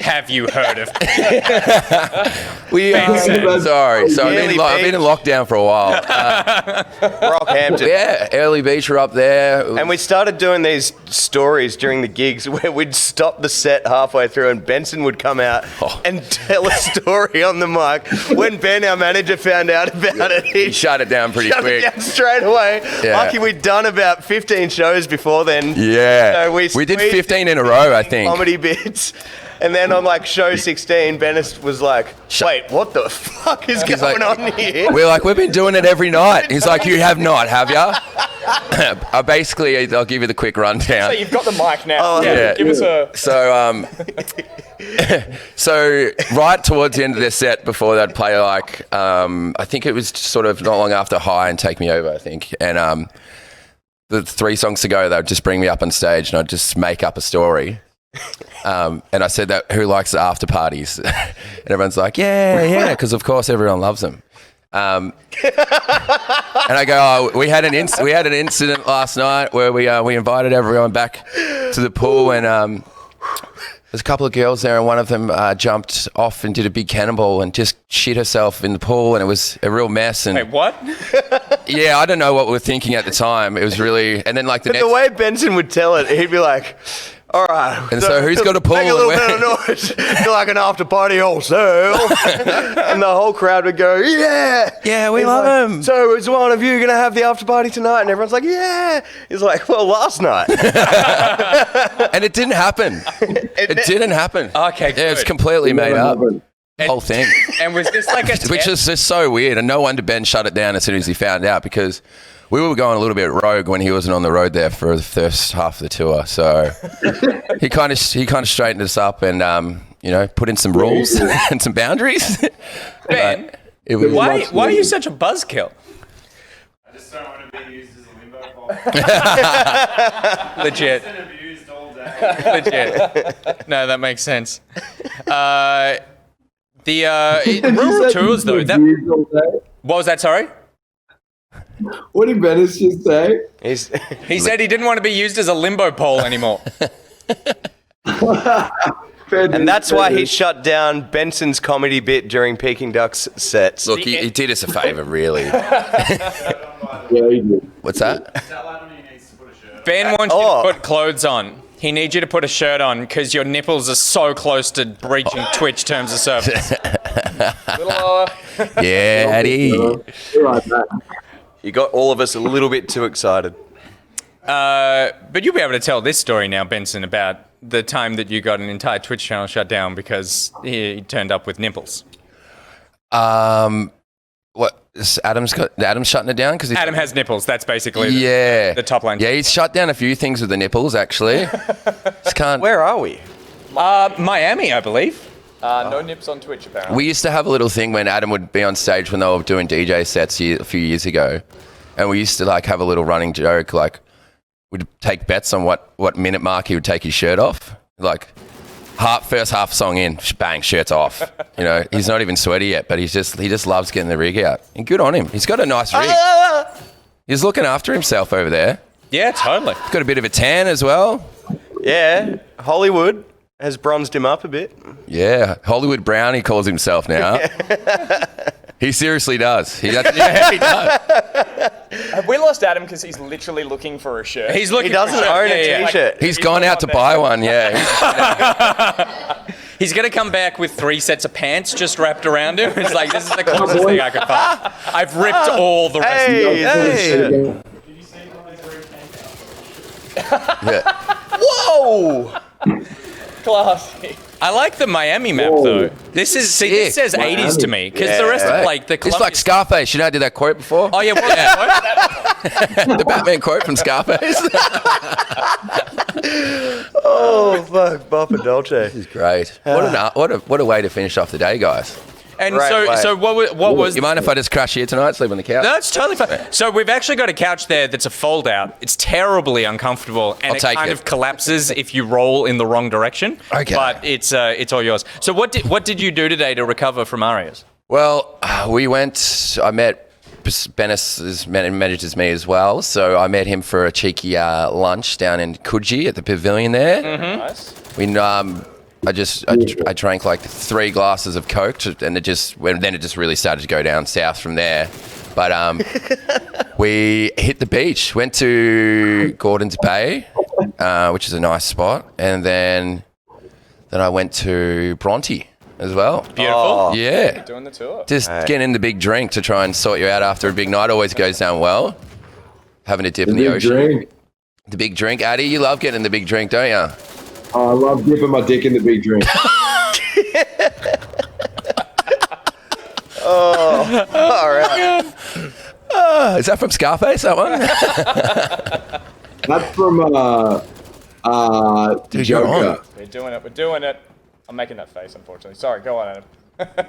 Have you heard of? Sorry. I've been in lockdown for a while. Rockhampton. Yeah, Early Beach are up there. And we started doing these stories during the gigs where we'd stop the set halfway through and Benson would come out and tell a story on the mic. When Ben, our manager, found out about it, he shut it down pretty shut quick. it down straight away. Yeah. Lucky we'd done about 15 shows before then. Yeah. So we did squeezed 15 in a row, I think. Comedy bits. And then on like show 16, Bennis was like, wait, what the fuck is going on here? We're like, we've been doing it every night. He's like, you have not, have ya? I'll give you the quick rundown. So you've got the mic now. Oh, yeah. Give us a... So right towards the end of their set, before they'd play like, I think it was sort of not long after High and Take Me Over, I think. And the 3 songs to go, they'd just bring me up on stage and I'd just make up a story. And I said that, who likes the after parties? And everyone's like, yeah, because of course everyone loves them. And I go, we had an incident last night where we invited everyone back to the pool, and there's a couple of girls there, and one of them jumped off and did a big cannonball and just shit herself in the pool, and it was a real mess. And Wait, what? yeah, I don't know what we were thinking at the time. It was really, and then like the But the way Benson would tell it, he'd be like, all right. And so who's got a pool? Make a little bit of noise. You're like an after party also. And the whole crowd would go, yeah, we love him. So is one of you going to have the after party tonight? And everyone's like, yeah. He's like, well, last night. And it didn't happen. It didn't happen. Okay, Yeah, it's good. completely made up. Whole thing. And was this like a Which test? is just so weird. And no wonder Ben shut it down as soon as he found out, because we were going a little bit rogue when he wasn't on the road there for the first half of the tour. So he kind of straightened us up and put in some rules and some boundaries. Ben, It was why are you such a buzzkill? I just don't want to be used as a limbo ball. Legit. Been abused all day. Legit. No, that makes sense. The rural tours though. What was that? Sorry. What did Venice just say? He said he didn't want to be used as a limbo pole anymore. And that's why he shut down Benson's comedy bit during Peking Duk's sets. Look, he did us a favour, really. Yeah, he did. What's that? Ben wants you to put clothes on. He needs you to put a shirt on because your nipples are so close to breaching Twitch terms of service. A little lower. Yeah, Eddie. You're right, Matt. You got all of us a little bit too excited. But you'll be able to tell this story now, Benson, about the time that you got an entire Twitch channel shut down because he turned up with nipples. What? Adam's shutting it down because Adam has nipples. That's basically the top line. Yeah, he's shut down a few things with the nipples, actually. Just can't. Where are we? Miami, I believe. No nips on Twitch, apparently. We used to have a little thing when Adam would be on stage when they were doing DJ sets a few years ago, and we used to like have a little running joke, like we'd take bets on what minute mark he would take his shirt off, like. First half song in, bang, shirt's off. You know, he's not even sweaty yet, but he just loves getting the rig out. And good on him. He's got a nice rig. He's looking after himself over there. Yeah, totally. He's got a bit of a tan as well. Yeah, Hollywood has bronzed him up a bit. Yeah, Hollywood Brown, he calls himself now. He seriously does. He does. Have we lost Adam because he's literally looking for a shirt? He's looking. He doesn't own a t-shirt. He's gone out to buy one, yeah. He's going to come back with 3 sets of pants just wrapped around him. It's like, this is the closest thing I could find. I've ripped all the rest of Hey. Yeah. Whoa! Classy. I like the Miami map, though. This says 80s to me, because the rest of, like, the It's Columbia... like Scarface. You know I did that quote before? Oh, yeah, what? The Batman quote from Scarface. Oh, fuck. Boppa Dolce. Great. What a way to finish off the day, guys. And Right, so what was... You mind if I just crash here tonight, sleep on the couch? No, it's totally fine. So we've actually got a couch there that's a fold-out. It's terribly uncomfortable, and I'll it take kind it. of collapses if you roll in the wrong direction. Okay. But it's all yours. So what did you do today to recover from ARIAs? Well, I met Bennis manages me as well, so I met him for a cheeky lunch down in Coogee at the pavilion there. Mm-hmm. Nice. I drank like 3 glasses of Coke, and then it just really started to go down south from there. But we hit the beach, went to Gordon's Bay, which is a nice spot, and then I went to Bronte as well. Beautiful. Yeah. Doing the tour. Just getting in the big drink to try and sort you out after a big night always goes down well. Having a dip in the ocean. Drink. The big drink. Addy, you love getting the big drink, don't you? Oh, I love dipping my dick in the big drink. All right. Is that from Scarface, that one? That's from Dude, you're on. Joker. We're doing it. I'm making that face, unfortunately. Sorry, go on, Adam.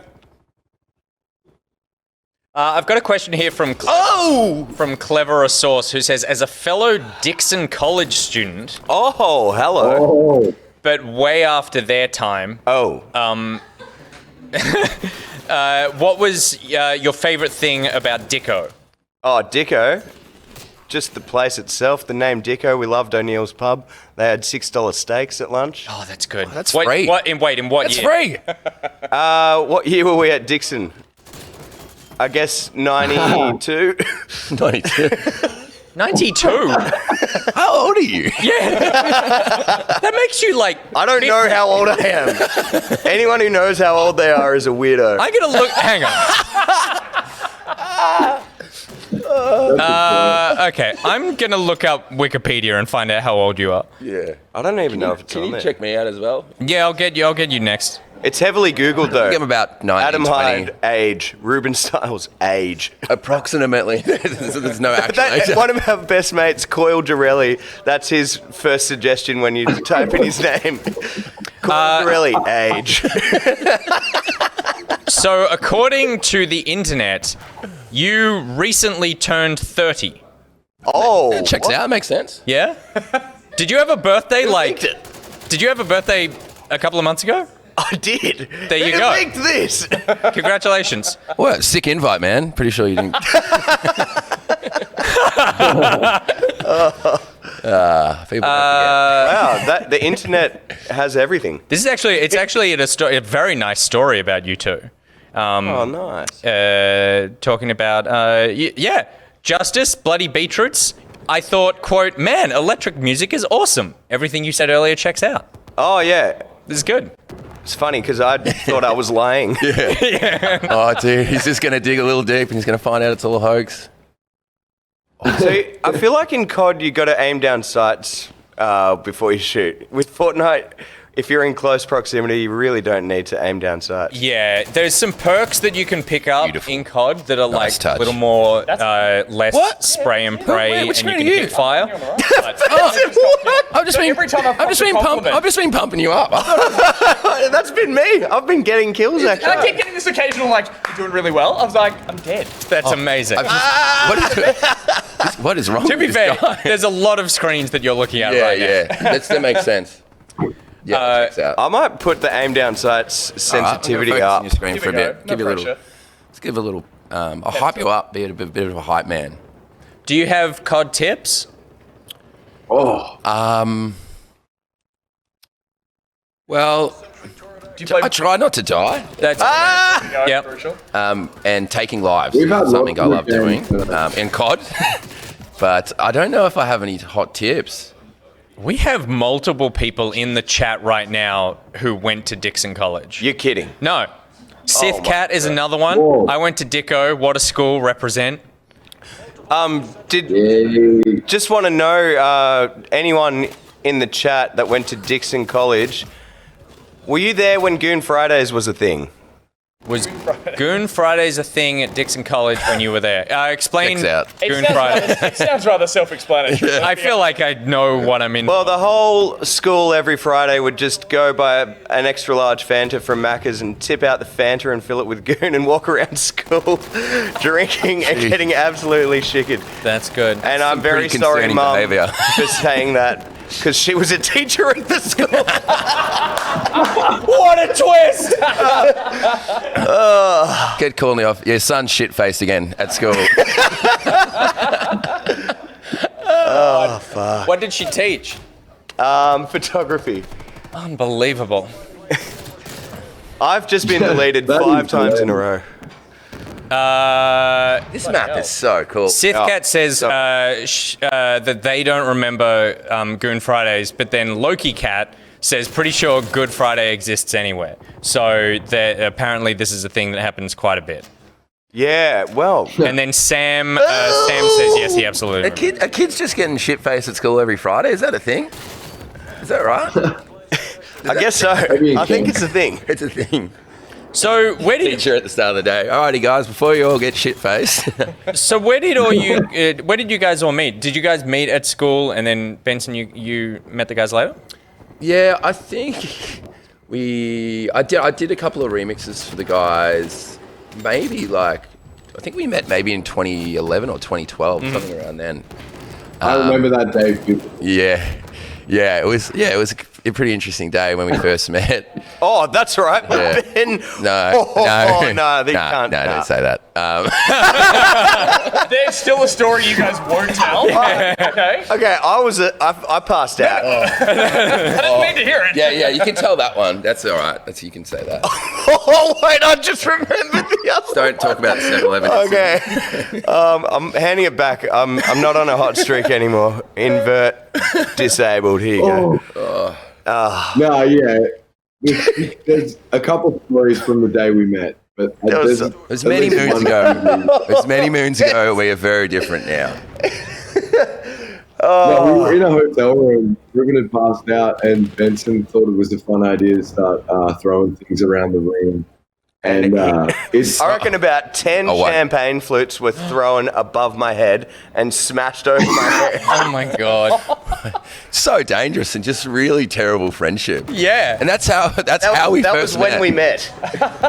I've got a question here from Clever Source, who says, as a fellow Dixon College student, Oh, hello. Oh, but way after their time, Oh. what was your favorite thing about Dicko? Oh, Dicko. Just the place itself, the name Dicko. We loved O'Neill's Pub. They had $6 steaks at lunch. Oh, that's good. that's wait, free. In what It's year? free. What year were we at Dixon? I guess 92. 92. 92? How old are you? That makes you like... I don't know how old I am. Anyone who knows how old they are is a weirdo. I'm going to look... Hang on. Okay, I'm going to look up Wikipedia and find out how old you are. Yeah. I don't even know if it's Can on you there. check me out as well? Yeah, I'll get you next. It's heavily Googled, though. I'm about 19, Adam 20. Hyde, age. Ruben Stiles, age. Approximately. There's no actual age. One of our best mates, Coyle Girelli, that's his first suggestion when you type in his name. Coyle Girelli, age. So, according to the internet, you recently turned 30. Oh. Checks out. Makes sense. Yeah? Did you have a birthday Did you have a birthday a couple of months ago? I did. There you Who go. linked this? Congratulations. What? Sick invite, man. Pretty sure you didn't. People Wow, the internet has everything. This is actually a very nice story about you two. Oh, nice. Talking about, justice, bloody beetroots. I thought, quote, man, electric music is awesome. Everything you said earlier checks out. Oh, yeah. This is good. It's funny because I thought I was lying. Oh, dude, he's just going to dig a little deep and he's going to find out it's all a hoax. So I feel like in COD, you got to aim down sights before you shoot. With Fortnite, if you're in close proximity, you really don't need to aim down sights. Yeah, there's some perks that you can pick up in COD that are Nice like touch. a little more less spray and pray, which and you screen can are you? hit fire. I've just been pumping you up. That's been me. I've been getting kills, And I keep actually. getting this occasional, like, you're doing really well. I was like, I'm dead. That's amazing. What is wrong To be with fair, this guy? there's a lot of screens that you're looking at right now. That makes sense. Yeah, that checks out. I might put the aim down sights sensitivity Focus on up. your screen for a bit. No Give you a little. pressure. Let's give a little. I'll hype you up. Be a bit of a hype man. Do you have COD tips? Well, Do you play? I try not to die. That's Yep. Crucial. And taking lives We've is had something I lots love of doing games. in COD. But I don't know if I have any hot tips. We have multiple people in the chat right now who went to Dixon College. You're kidding. No. Sith my Cat is another one. Whoa. I went to Dicko. What a school. Represent. Just want to know anyone in the chat that went to Dixon College, were you there when Goon Fridays was a thing? Was Goon Fridays a thing at Dixon College when you were there? Explain Checks out. Goon Fridays. It sounds rather self-explanatory. I feel like I know what I'm in. Well, the whole school every Friday would just go buy an extra large Fanta from Macca's and tip out the Fanta and fill it with Goon and walk around school drinking and getting absolutely shitted. That's good. And I'm very pretty sorry, concerning Mum, behaviour. for saying that because she was a teacher at the school. What a twist! Get calling me off. Your son's shit-faced again at school. What did she teach? Photography. Unbelievable. I've just been deleted That 5 is times in a hilarious. row. This map is so cool. Sith Oh, Cat says that they don't remember Goon Fridays, but then Loki Cat says pretty sure Good Friday exists anywhere. So apparently this is a thing that happens quite a bit. Yeah, well, And then Sam says yes, he absolutely. A kid's just getting shit-faced at school every Friday. Is that a thing? Is that right? I guess so. Maybe I think can. it's a thing. It's a thing. So where did Teacher at the start of the day. Alrighty, guys, before you all get shit-faced. where did you guys all meet? Did you guys meet at school and then Benson you met the guys later? Yeah, I think I did a couple of remixes for the guys. Maybe I think we met maybe in 2011 or 2012, something around then. I remember that day. Yeah, it was a pretty interesting day when we first met. Oh, that's right. Yeah. But then, No, they can't. don't say that. There's still a story you guys won't tell. Okay. Okay, I passed out. I didn't mean to hear it. Yeah, you can tell that one. That's all right. You can say that. Oh wait, I just remembered the other. Don't talk about the 7-Eleven. Okay, I'm handing it back. I'm not on a hot streak anymore. Invert disabled. Here you go. No, yeah. There's a couple stories from the day we met, but was- It was many moons ago. It was many moons ago. We are very different now. No, we were in a hotel room. Ruben had passed out, and Benson thought it was a fun idea to start throwing things around the room. And it's I reckon about 10 Oh, what? champagne flutes were thrown above my head and smashed over my head. Oh my god. So dangerous and just really terrible friendship. Yeah. And that's how we that first was when met. we met.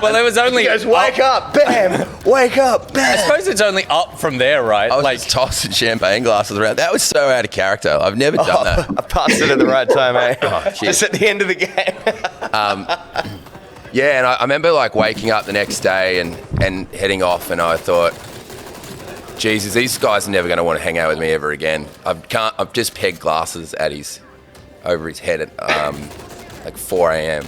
Well, there was only He goes, wake up, bam, wake up, I bam. suppose it's only up from there, right? I was just tossing champagne glasses around. That was so out of character. I've never done that. I passed it at the right time, eh? Cheers. Just at the end of the game. Yeah, and I remember waking up the next day and heading off, and I thought, Jesus, these guys are never going to want to hang out with me ever again. I've just pegged glasses at over his head at like 4 a.m.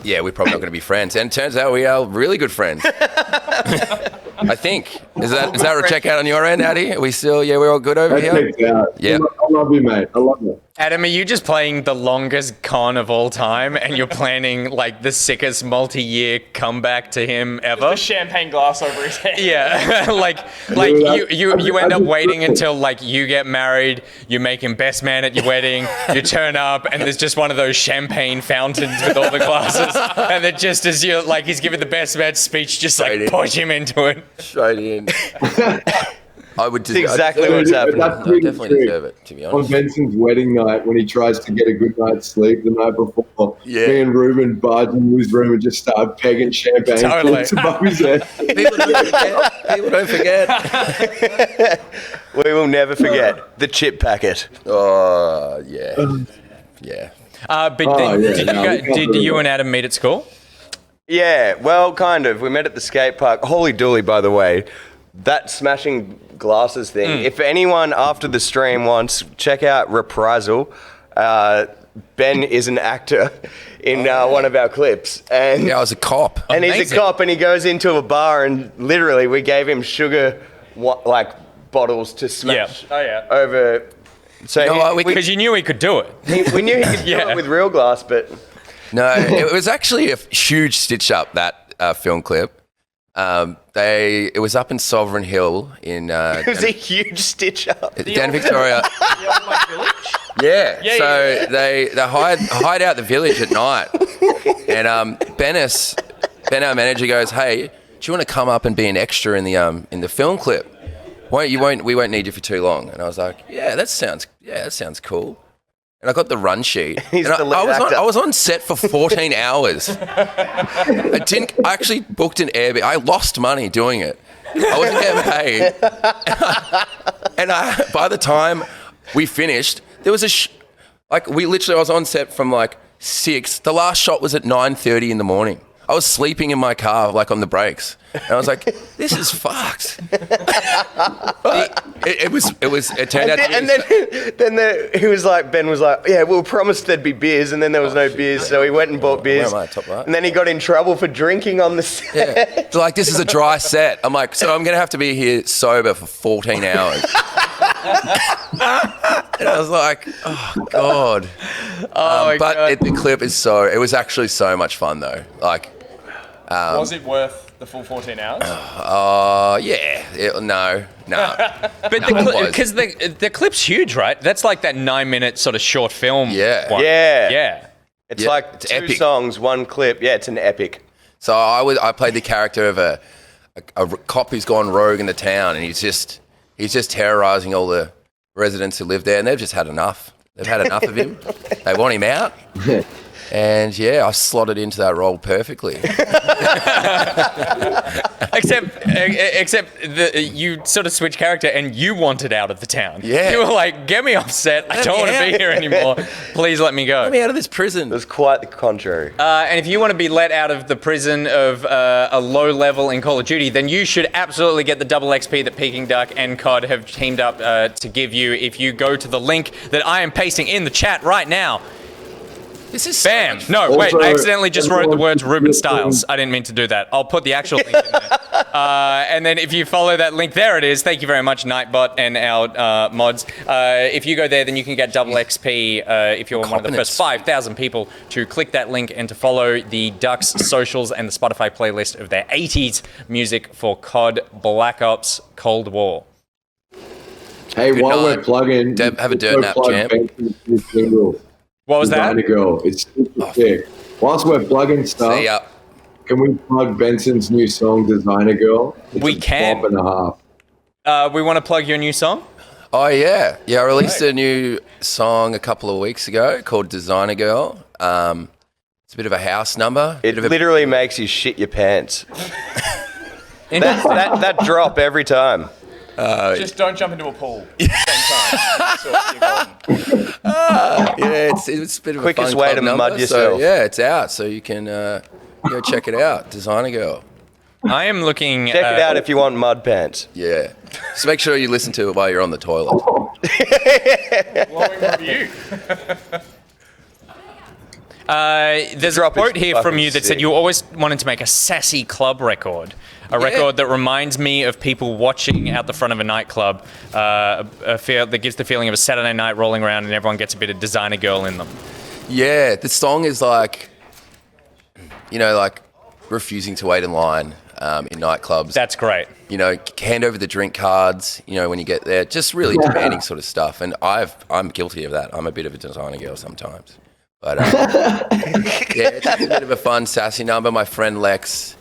Yeah, we're probably not going to be friends. And it turns out we are really good friends. I think. Is that a check out on your end, Addy? Are we still, we're all good over here? Yeah. I love you, mate. I love you. Adam, are you just playing the longest con of all time and you're planning like the sickest multi-year comeback to him ever? The champagne glass over his head. Yeah, like you end up waiting until like you get married, you make him best man at your wedding, you turn up and there's just one of those champagne fountains with all the glasses, and then just as you're like he's giving the best man speech, just like push him into it. Straight in. I would That's exactly what's happening. I definitely deserve it, to be honest. On Benson's wedding night, when he tries to get a good night's sleep the night before, me and Ruben barge into his room and just start pegging champagne Totally. above his head. People don't forget. We will never forget the chip packet. Oh, yeah. Yeah. Did you and Adam meet at school? Yeah, well, kind of. We met at the skate park. Holy dooly, by the way. That smashing glasses thing. If anyone after the stream wants, check out Reprisal. Ben is an actor in one of our clips. And I was a cop. And Amazing. he's a cop, and he goes into a bar, and literally we gave him sugar, bottles to smash over. So because you knew he could do it. we knew he could do it with real glass, but... No, it was actually a huge stitch up, that film clip. It was up in Sovereign Hill in it was a huge stitch up. Den Victoria. The old like village. Yeah. They hide out the village at night, and Ben, our manager, goes, "Hey, do you want to come up and be an extra in the film clip? We won't need you for too long." And I was like, that sounds cool. And I got the run sheet. He's the lead actor. I was on set for 14 hours. I actually booked an Airbnb. I lost money doing it. I wasn't getting paid. And by the time we finished, there was I was on set from like 6. The last shot was at 9:30 in the morning. I was sleeping in my car, like on the brakes. And I was like, this is fucked. But it turned out to be... And then he was like, Ben was like, yeah, we promised there'd be beers, and then there was no beers, so he went and bought beers. Where am I, top right? And then he got in trouble for drinking on the set. Yeah. They're like, this is a dry set. I'm like, so I'm going to have to be here sober for 14 hours. And I was like, oh, God. My God. The clip is it was actually so much fun, though. Like... Was it worth the full 14 hours? No. But because the clip's huge, right? That's like that 9-minute sort of short film. Yeah. One. Yeah. It's like it's two epic. songs, one clip. Yeah, it's an epic. So I played the character of a cop who's gone rogue in the town, and he's just terrorizing all the residents who live there, and they've just had enough. They've had enough of him. They want him out. And I slotted into that role perfectly. Except you sort of switched character and you wanted out of the town. Yeah. You were like, get me off set. I don't want to be here anymore. Please let me go. Let me out of this prison. It was quite the contrary. And if you want to be let out of the prison of a low level in Call of Duty, then you should absolutely get the double XP that Peking Duk and COD have teamed up to give you if you go to the link that I am pasting in the chat right now. This is Bam! No, Also, wait, I accidentally just wrote the words Ruben everyone- Styles. I didn't mean to do that. I'll put the actual link in there. And then if you follow that link, there it is. Thank you very much, Nightbot and our mods. If you go there, then you can get double XP if you're one of the first 5,000 people to click that link and to follow the Ducks socials and the Spotify playlist of their 80s music for COD Black Ops Cold War. Hey, Good while night. we're plugging, Have a dirt nap, champ. What was that? Designer Girl. It's super sick. Whilst we're plugging stuff, See ya. can we plug Benson's new song, Designer Girl? It's We a can. bop and a half. We want to plug your new song? Oh, yeah. Yeah, I released a new song a couple of weeks ago called Designer Girl. It's a bit of a house number. It literally makes you shit your pants. that drop every time. Just don't jump into a pool at the same time. That's what you're golden. Yeah, it's a bit of Quickest a fun way club to number. mud yourself. So, yeah, it's out, so you can go check it out. Designer Girl. I am looking. Check it out if you want mud pants. Yeah. Just make sure you listen to it while you're on the toilet. Glowing review. There's a Drop is quote here from fucking you that said sick. you always wanted to make a sassy club record. A record that reminds me of people watching out the front of a nightclub. A feel that gives the feeling of a Saturday night rolling around and everyone gets a bit of Designer Girl in them. Yeah, the song is like, like refusing to wait in line in nightclubs. That's great. Hand over the drink cards, when you get there. Just really demanding sort of stuff. And I'm guilty of that. I'm a bit of a designer girl sometimes. But yeah, it's a bit of a fun, sassy number. My friend Lex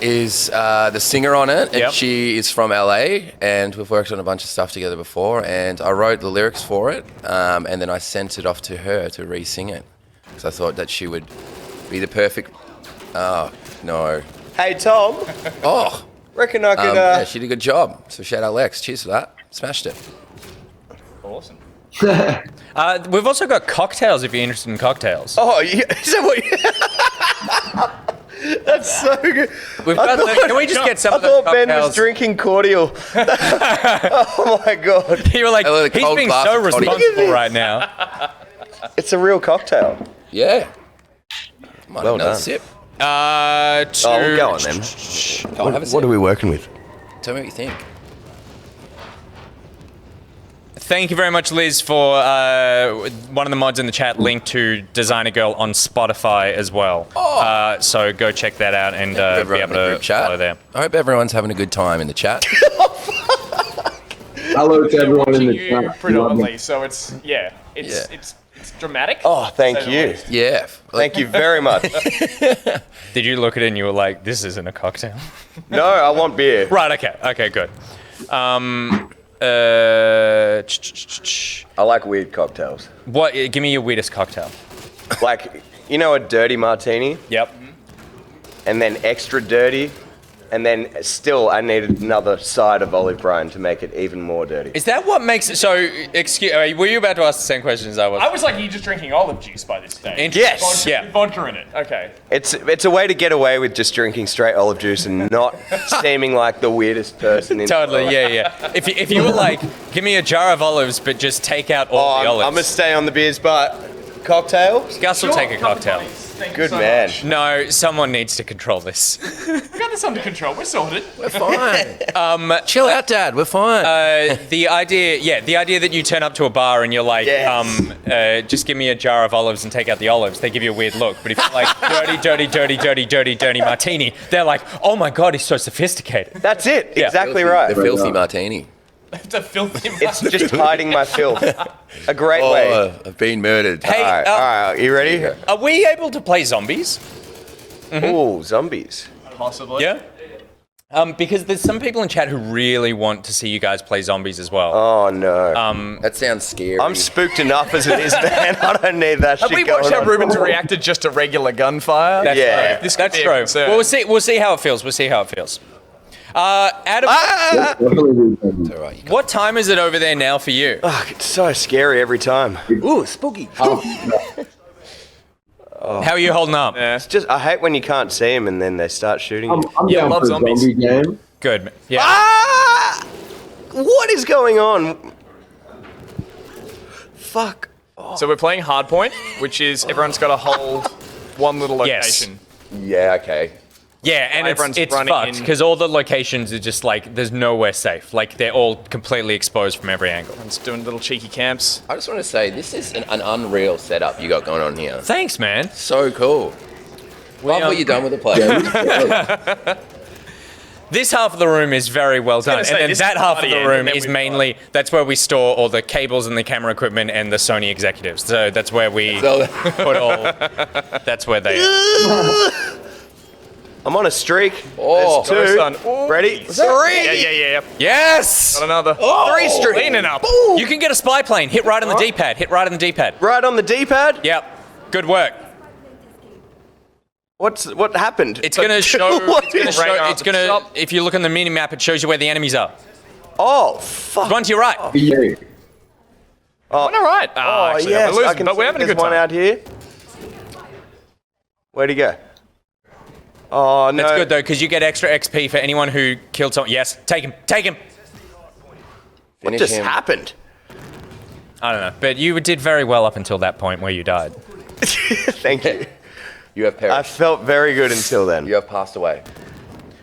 is the singer on it, and Yep. she is from LA, and we've worked on a bunch of stuff together before, and I wrote the lyrics for it, and then I sent it off to her to re-sing it, because I thought that she would be the perfect... Oh, no. Hey, Tom. Oh, Reckon I could... yeah, she did a good job, so shout out Lex. Cheers for that. Smashed it. Awesome. We've also got cocktails if you're interested in cocktails. Oh, yeah. Is that what That's so good. We've got can we just get some I of those thought Ben was cocktails? drinking cordial. Oh, my God. You were like, A he's cold being glass so of toddy. responsible right now. It's a real cocktail. Yeah. Might Well have another done. sip. Oh, we'll go on then. Go on, have a sip. What are we working with? Tell me what you think. Thank you very much, Liz, for one of the mods in the chat linked to Designer Girl on Spotify as well. So go check that out and be Everyone able in the to group chat. follow there. I hope everyone's having a good time in the chat. Hello to everyone in Watching the you chat. predominantly, so it's dramatic. Oh, thank Say the you. least. Yeah. Thank you very much. Did you look at it and you were like, this isn't a cocktail? No, I want beer. Right, okay, good. I like weird cocktails. What? Give me your weirdest cocktail. Like, a dirty martini, Yep. and then extra dirty, and then still I needed another side of olive brine to make it even more dirty. Is that what makes it so? Excuse. Were you about to ask the same question as I was? I was like, you're just drinking olive juice by this stage. Yes. Yeah. Vodka in it. Okay. It's a way to get away with just drinking straight olive juice and not seeming like the weirdest person in the Totally. world. Yeah. If you were like, give me a jar of olives, but just take out all the olives. I'm gonna stay on the beers, but cocktails. Gus will take a cocktail. Thank you Good so man. much. No, someone needs to control this. We got this under control. We're sorted. We're fine. Chill out, Dad. We're fine. The idea that you turn up to a bar and you're like, Yes. just give me a jar of olives and take out the olives, they give you a weird look. But if you're like, dirty martini, they're like, oh my God, he's so sophisticated. That's it. Yeah. Exactly right. The filthy martini. It's a filthy. It's just hiding my filth. A great way. I've been murdered. Hey, All right. You ready? are we able to play zombies? Ooh, zombies. Possibly. Yeah. Because there's some people in chat who really want to see you guys play zombies as well. Oh no. That sounds scary. I'm spooked enough as it is, man. I don't need that Have shit we going watched how on. Rubens reacted just to regular gunfire? That's yeah. true. This could That's be a true. concern. Well, we'll see how it feels. Adam, Definitely do. All right, what time is it over there now for you? Oh, it's so scary every time. Ooh, spooky. How are you holding up? It's just I hate when you can't see them and then they start shooting you. I'm Yeah, down love for a zombies. zombie game. Good. Yeah. Ah! What is going on? Fuck. So we're playing Hardpoint, which is everyone's got to hold one little Yes. location. Yeah. Okay. Yeah, and Everyone's it's running fucked in. because all the locations are just like there's nowhere safe. Like they're all completely exposed from every angle. Everyone's doing little cheeky camps. I just want to say, this is an unreal setup you got going on here. Thanks, man. So cool. Love what you've done with the place. This half of the room is very well done, gonna say, and then this that is half of party the end, room and then is we've mainly that's where we store all the cables and the camera equipment and the Sony executives. So that's where we So- put all. That's where they are. I'm on a streak. Oh. There's two. Son. Ooh. Ready? Yeah. Yes. Got another. Three streak. Leaning up. You can get a spy plane. Hit right on the D-pad. Hit right on the D-pad. Right on the D-pad. Yep. Good work. What happened? It's gonna show. What It's gonna is- show. Right It's gonna. up. If you look on the mini map, it shows you where the enemies are. Oh fuck. One to your right. Yeah. All right. Oh Actually, yes, we're losing, but we're having a there's good one time. out here. Where'd he go? Oh, no. That's good, though, because you get extra XP for anyone who killed someone. Yes, take him. What just happened? I don't know. But you did very well up until that point where you died. Thank you. You have perished. I felt very good until then. You have passed away.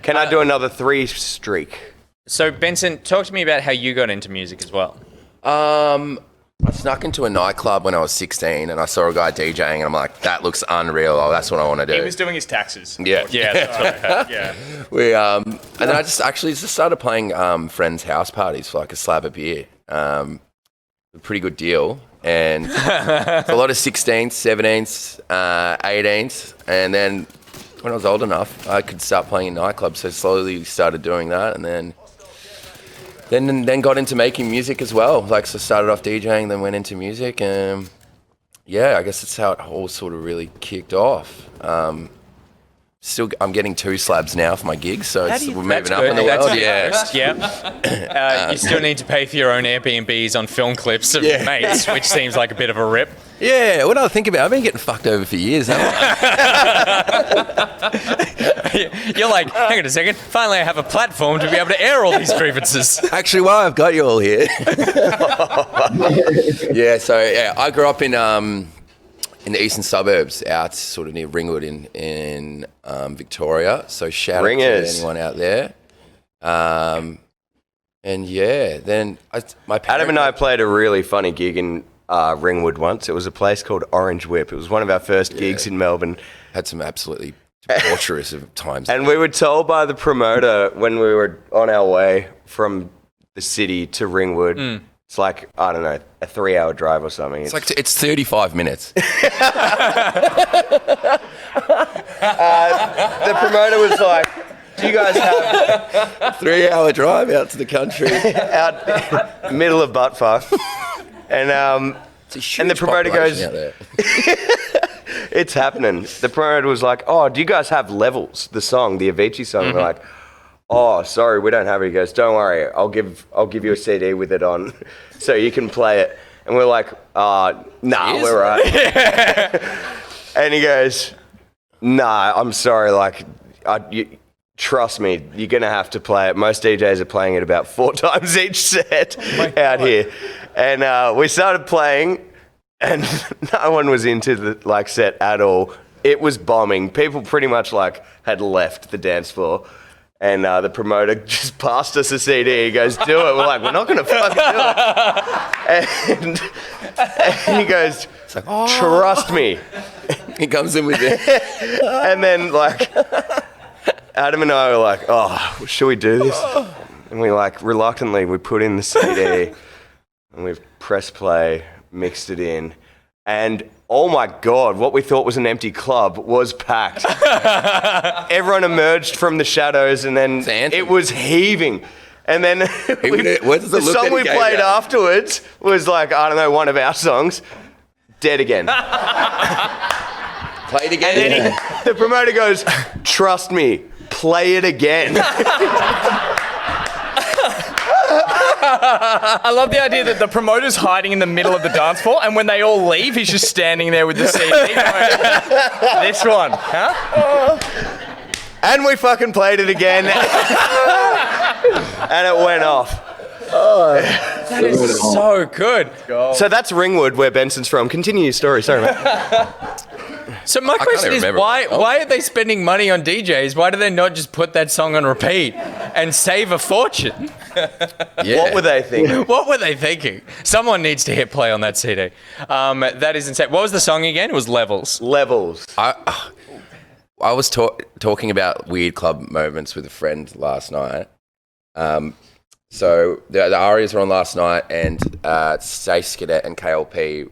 Can I do another 3 streak? So, Benson, talk to me about how you got into music as well. I snuck into a nightclub when I was 16 and I saw a guy DJing and I'm like, that looks unreal. Oh, that's what I want to do. He was doing his taxes. Yeah. Yeah, that's what I heard. Yeah. And then I just started playing friends' house parties for like a slab of beer. A pretty good deal. And a lot of 16s, 17s, 18s. And then when I was old enough, I could start playing in nightclubs. So slowly started doing that. And then got into making music as well. Like, so started off DJing, then went into music. And yeah, I guess that's how it all sort of really kicked off. Still, I'm getting 2 slabs now for my gigs, so we're moving up in the world. Yeah. You still need to pay for your own Airbnbs on film clips of mates, which seems like a bit of a rip. Yeah, what do I think about? I've been getting fucked over for years, haven't I? You're like, hang on a second. Finally, I have a platform to be able to air all these grievances. Actually, while I've got you all here. I grew up in the eastern suburbs, out sort of near Ringwood in Victoria. So shout out to anyone out there. Then my parents... Adam and I played a really funny gig in Ringwood once. It was a place called Orange Whip. It was one of our first gigs in Melbourne. Had some absolutely torturous times. And we were told by the promoter when we were on our way from the city to Ringwood, it's like, I don't know, a 3-hour drive or something. It's 35 minutes. The promoter was like, do you guys have a 3-hour drive out to the country? out middle of buttfuck. And the promoter goes, it's happening. The promoter was like, oh, do you guys have Levels, the song, the Avicii song? We're like, oh, sorry, we don't have it. He goes, don't worry, I'll give you a CD with it on so you can play it. And we're like, nah, we're right. And he goes, nah, I'm sorry, like, trust me, you're going to have to play it. Most DJs are playing it about 4 times each set out here. And we started playing, and no one was into the set at all. It was bombing. People pretty much had left the dance floor. And the promoter just passed us a CD. He goes, do it. We're like, we're not going to fucking do it. And he goes, trust me. He comes in with it. And then, Adam and I were like, oh, should we do this? And we, reluctantly, we put in the CD. And we've pressed play, mixed it in. And oh my God, what we thought was an empty club was packed. Everyone emerged from the shadows and then it was heaving. And then the song we played afterwards was I don't know, one of our songs, Dead Again. Play it again. And then the promoter goes, trust me, play it again. I love the idea that the promoter's hiding in the middle of the dance floor, and when they all leave, he's just standing there with the CD going, this one, huh? And we fucking played it again. And it went off. That is so good. So that's Ringwood, where Benson's from. Continue your story. Sorry, mate. So my question is, why are they spending money on DJs? Why do they not just put that song on repeat and save a fortune? Yeah. What were they thinking? What were they thinking? Someone needs to hit play on that CD. That is insane. What was the song again? It was Levels. Levels. I was talking about weird club moments with a friend last night. So the ARIAs were on last night, and Stace Cadet and KLP,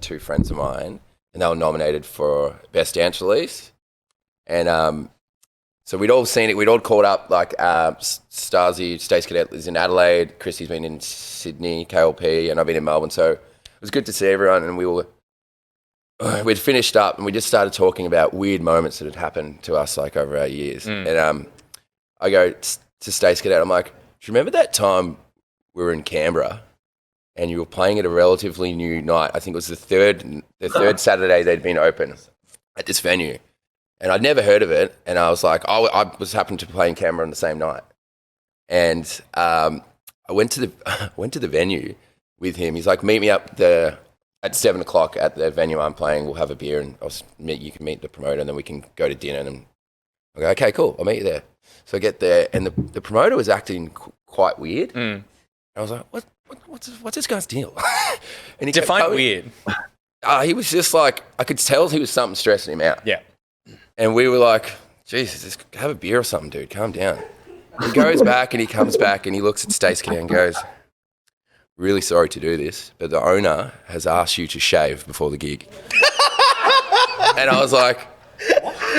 2 friends of mine, and they were nominated for Best Dance Release. And so we'd all seen it. We'd all called up, Stasi, Stace Cadet is in Adelaide, Chrissy's been in Sydney, KLP, and I've been in Melbourne. So it was good to see everyone, and we'd finished up, and we just started talking about weird moments that had happened to us over our years. And I go to Stace Cadet, I'm like, do you remember that time we were in Canberra and you were playing at a relatively new night? I think it was the third Saturday they'd been open at this venue. And I'd never heard of it. And I was like, I was happened to play in Canberra on the same night. And I went to the venue with him. He's like, meet me up there at 7 o'clock at the venue I'm playing. We'll have a beer and you can meet the promoter and then we can go to dinner. And I go, okay, cool. I'll meet you there. So I get there and the promoter was acting quite weird. And I was like, what's this guy's deal? And he Define weird. He was just like, I could tell he was something stressing him out. Yeah. And we were like, Jesus, just have a beer or something, dude. Calm down. He goes back and he comes back and he looks at Stacey and goes, really sorry to do this, but the owner has asked you to shave before the gig. And I was like,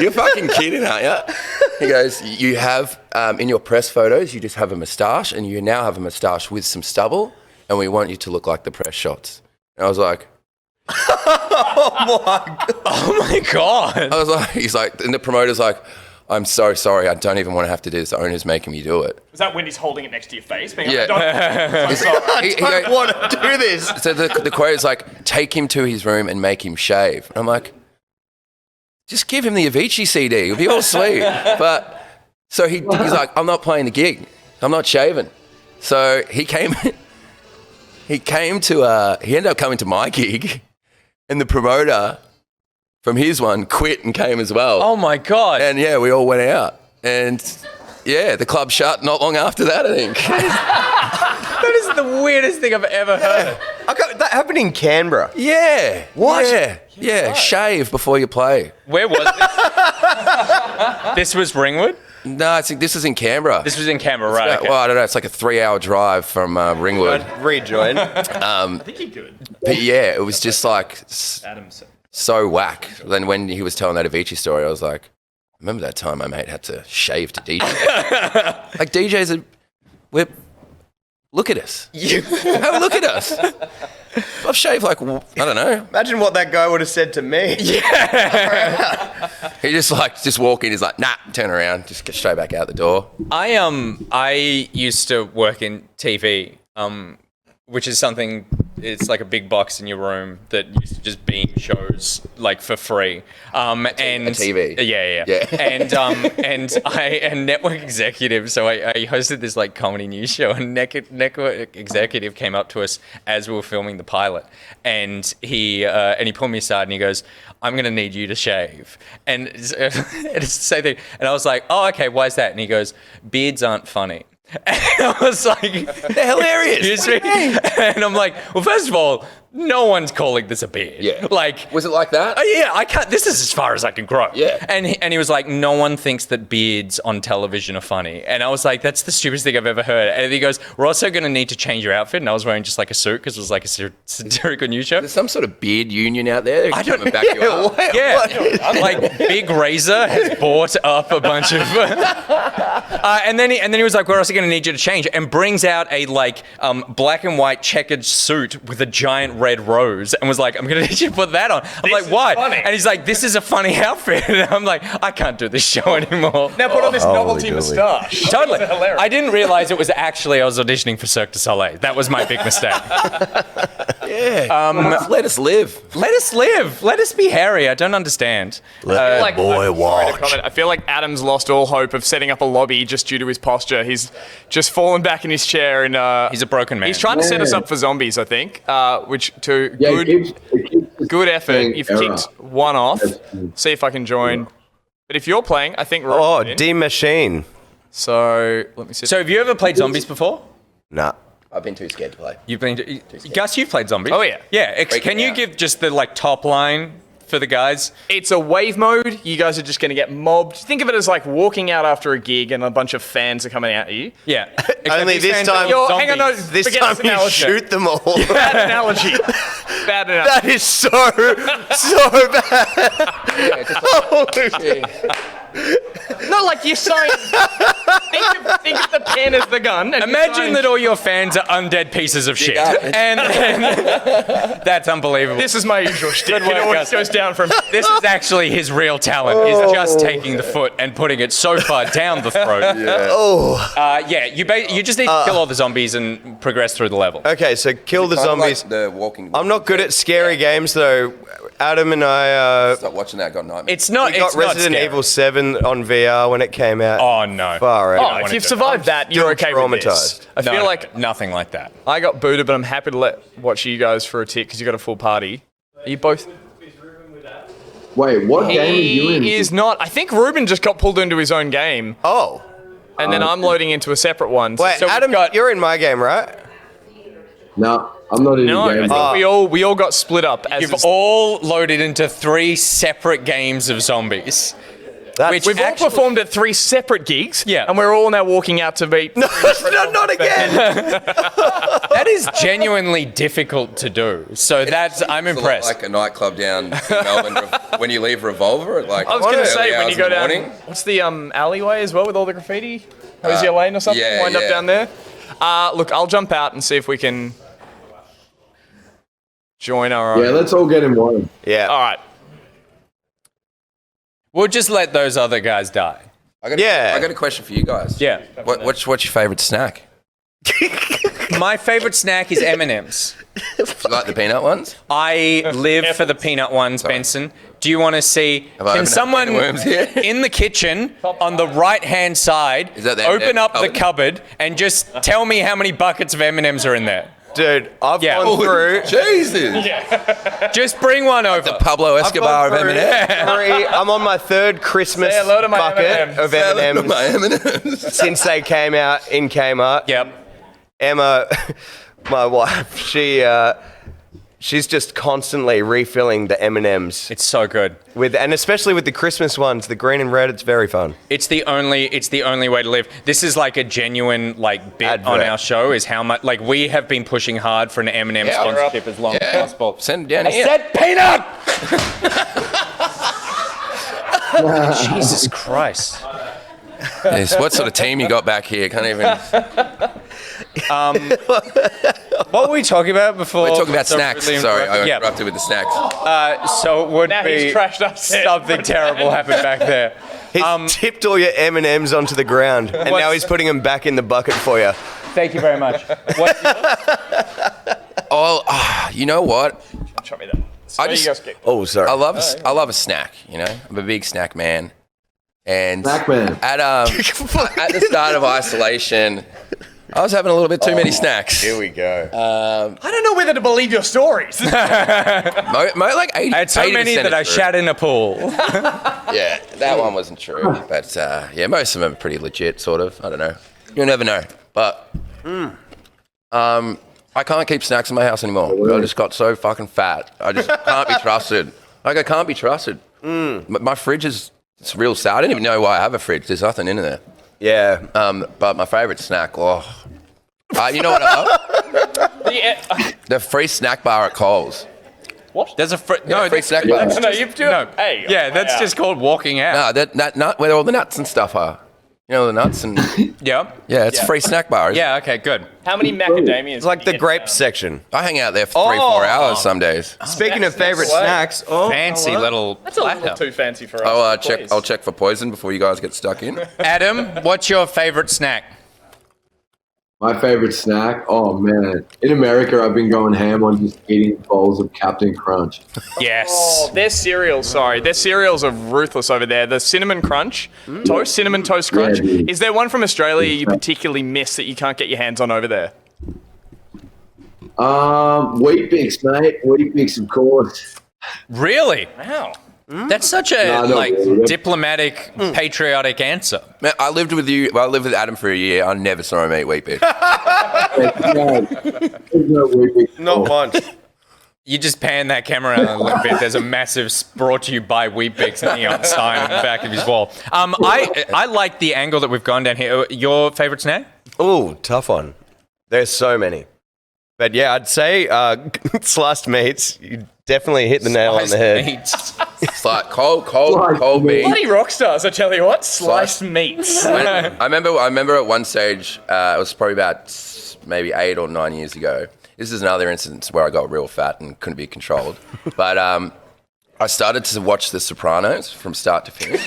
you're fucking kidding, aren't you? He goes, you have, in your press photos, you just have a moustache and you now have a moustache with some stubble and we want you to look like the press shots. And I was like, Oh my God. I was like, he's like, and the promoter's like, I'm so sorry. I don't even want to have to do this. The owner's making me do it. Was that when he's holding it next to your face? Being Yeah. I'm sorry. I don't want to do this. So the quote is like, take him to his room and make him shave. And I'm like, just give him the Avicii CD. It'll be all sweet. But so he's like, I'm not playing the gig. I'm not shaving. So he ended up coming to my gig and the promoter from his one quit and came as well. Oh my God. And yeah, we all went out. And yeah, the club shut not long after that, I think. That is the weirdest thing I've ever heard. That happened in Canberra. Yeah. What? Yeah. Shave before you play. Where was this? This was Ringwood? No, I think this is in Canberra. This was in Canberra, right? Okay. Well, I don't know. It's like a 3-hour drive from Ringwood. Rejoin. I think you're good. But yeah, it was just like Adam's. so whack. Then when he was telling that Avicii story, I was like, remember that time my mate had to shave to DJ? Like DJs look at us. Have a look at us. I've shaved like, I don't know. Imagine what that guy would have said to me. He just walk in, he's like, nah, turn around, just get straight back out the door. I used to work in TV, which is something, it's like a big box in your room that used to just beam shows like for free. And a TV. Yeah. And I a network executive, so I hosted this like comedy news show, and network executive came up to us as we were filming the pilot, and he pulled me aside and he goes, I'm gonna need you to shave. And it's the same thing. And I was like, oh, okay, why is that? And he goes, beards aren't funny. And I was like, They're hilarious. Excuse me? And I'm like, well, first of all, no one's calling this a beard. Yeah. Like, Was it like that? yeah, I can't. This is as far as I can grow. Yeah. And he was like, no one thinks that beards on television are funny. And I was like, that's the stupidest thing I've ever heard. And he goes, we're also going to need to change your outfit. And I was wearing just like a suit because it was like a satirical news show. There's some sort of beard union out there. I don't- back you up. Yeah, like Big Razor has bought up a bunch of, and then he was like, "We're also going to need you to change," and brings out a like black and white checkered suit with a giant red rose, and was like, "I'm going to need you to put that on." I'm like, "Why?" funny. And he's like, "This is a funny outfit," and I'm like, "I can't do this show anymore." Now put on this Holy novelty dooly. moustache. Totally. This is hilarious. I didn't realize it was actually I was auditioning for Cirque du Soleil. That was my big mistake. Let us live. Let us live. Let us be hairy. I don't understand. Like, sorry to comment. I feel like Adam's lost all hope of setting up a lobby just due to his posture. He's just fallen back in his chair and He's a broken man. he's trying to set us up for zombies, I think. Which to Yeah, good effort. saying You've error. kicked one off. See if I can join. But if you're playing, I think we're Oh, in. D Machine. So let me see. So have you ever played zombies before? Nah. I've been too scared to play. You've been Gus, you've played zombies. Oh, yeah. Yeah. Freaking Can you out. give just the like top line for the guys? It's a wave mode. You guys are just going to get mobbed. Think of it as like walking out after a gig and a bunch of fans are coming at you. Yeah. Only Except these this fans time- are Hang on, no, zombies. This forget time this you analogy. shoot them all. Bad analogy. Bad analogy. That is so bad. Not like you're saying. think of the pen as the gun. And Imagine that all your fans are undead pieces of shit. Yeah. And that's unbelievable. This is my usual shtick. Good work, It always Gus. goes down from. This is actually his real talent. Is just taking the foot and putting it so far down the throat. You just need to kill all the zombies and progress through the level. Okay, so kill the zombies. Like the walking. I'm not good at scary games though. Adam and I Stop watching that. Got nightmares. It's not. we got It's not Resident scary. Evil 7 on VR when it came out. Oh no. Far out. Oh, if you've survived that, you're okay traumatized. with this. I feel like nothing like that. I got booted, but I'm happy to watch you guys for a tick because you got a full party. Are you both? Wait, what game are you in? He is not. I think Ruben just got pulled into his own game, Oh. and then I'm loading into a separate one. Wait, so we've Adam, got, you're in my game, right? No, I'm not in no, the I game. think we all got split up. As You've all loaded into 3 separate games of zombies. That's We've all performed at 3 separate gigs, Yeah. and we're all now walking out to meet. no, not again. That is genuinely difficult to do. So I'm It's a lot impressed. like a nightclub down in Melbourne when you leave Revolver. Like I was going to say, when you go down, morning. what's the alleyway as well with all the graffiti? Hosea Lane or something? yeah, Wind up yeah. down there? Look, I'll jump out and see if we can join our own. Yeah, let's all get in one. Yeah. All right. We'll just let those other guys die. I got a question for you guys. Yeah. What's your favourite snack? My favorite snack is M&M's. Do you like the peanut ones? I live for the peanut ones, Benson. Do you want to see? Have I Can opened up someone the worms here? in the kitchen on the right-hand side Is that the open M&M up the cupboard? cupboard and just tell me how many buckets of M&M's are in there? Dude, I've Yeah. gone through. Jesus. Just bring one over. The Pablo Escobar of I've gone M&M. through 3. I'm on my 3rd Christmas Say hello to my bucket M&Ms. of M&Ms My M&Ms. since they came out in Kmart. Yep. Emma, my wife, she's just constantly refilling the M&Ms It's so good. and especially with the Christmas ones, the green and red. It's very fun. It's the only way to live. This is like a genuine bit Advert. on our show is how much we have been pushing hard for an M&M Yeah, sponsorship as long as possible. Send it down here. Said peanut. Jesus Christ. Yes, what sort of team you got back here? Can't even. What were we talking about before? We're talking about snacks. Really Sorry, I got yeah. interrupted with the snacks. So it would Now be he's trashed us. something terrible happened back there. He's tipped all your M&Ms onto the ground, and now he's putting them back in the bucket for you. Thank you very much. You know what? Show me that. I just- Oh, sorry. I love a snack. You know, I'm a big snack man. And Snack man. at the start of isolation, I was having a little bit too many snacks. Here we go. I don't know whether to believe your stories. Like 80. I had so many that I shat in a pool. Yeah, that one wasn't true. But yeah, most of them are pretty legit, sort of. I don't know. You'll never know. But I can't keep snacks in my house anymore. I just got so fucking fat. I just can't be trusted. I can't be trusted. My fridge it's real sad. I didn't even know why I have a fridge. There's nothing in there. Yeah. But my favourite snack, you know what I love? The free snack bar at Coles. There's a free snack bar. no, you do. No. Hey. Yeah, that's just called walking out. No, that nut where all the nuts and stuff are. You know the nuts and Yeah. yeah, it's a free snack bar. Yeah. Okay. Good. How many macadamias? It's like did the you get grapes down? section. I hang out there for 3-4 hours some days. Speaking of favorite That's snacks, Fancy little. That's a little platter. too fancy for us. I'll check for poison before you guys get stuck in. Adam, what's your favorite snack? My favorite snack? Oh, man. In America, I've been going ham on just eating bowls of Captain Crunch. Yes. Oh, their cereals, their cereals are ruthless over there. The cinnamon crunch toast, cinnamon toast crunch. Yeah, dude. Is there one from Australia you particularly miss that you can't get your hands on over there? Wheat Bix, mate. Wheat Bix, of course. Really? Wow. That's such a No, no, really. diplomatic, patriotic answer. Man, I lived with Adam for a year. I never saw him eat wheat bix. There's no Wheat Bix. not once. You just pan that camera around a little bit. There's a massive brought to you by Weet-Bix hanging on sign on the back of his wall. I like the angle that we've gone down here. Your favorite snack? Oh, tough one. There's so many. But yeah, I'd say sliced meats. You definitely hit the nail on the head. Meats. It's like cold meat. Bloody rock stars, I tell you what. Sliced meats. I remember at one stage, it was probably about maybe 8 or 9 years ago. This is another instance where I got real fat and couldn't be controlled. But I started to watch The Sopranos from start to finish.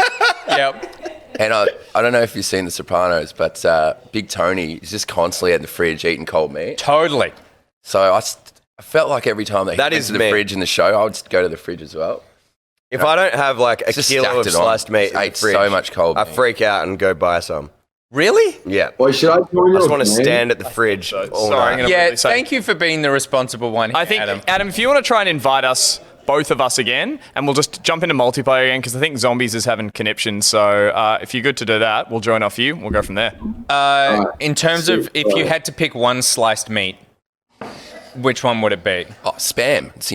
Yep. And I don't know if you've seen The Sopranos, but Big Tony is just constantly at the fridge eating cold meat. Totally. So I felt like every time that he went to the fridge in the show, I would just go to the fridge as well. If I don't have like a Just kilo stacked of it on. sliced meat Just in the ate fridge, so much cold I meat. freak out and go buy some. Really? Yeah. Boy, should I join I just want to man? stand at the fridge all Sorry, I'm night. gonna Yeah, really say- thank you for being the responsible one here, I think, Adam. Adam, if you want to try and invite us, both of us again, and we'll just jump into multiplayer again, because I think Zombies is having conniptions. So if you're good to do that, we'll join off you. We'll go from there. In terms of if you had to pick one sliced meat, which one would it be? Oh, Spam. It's,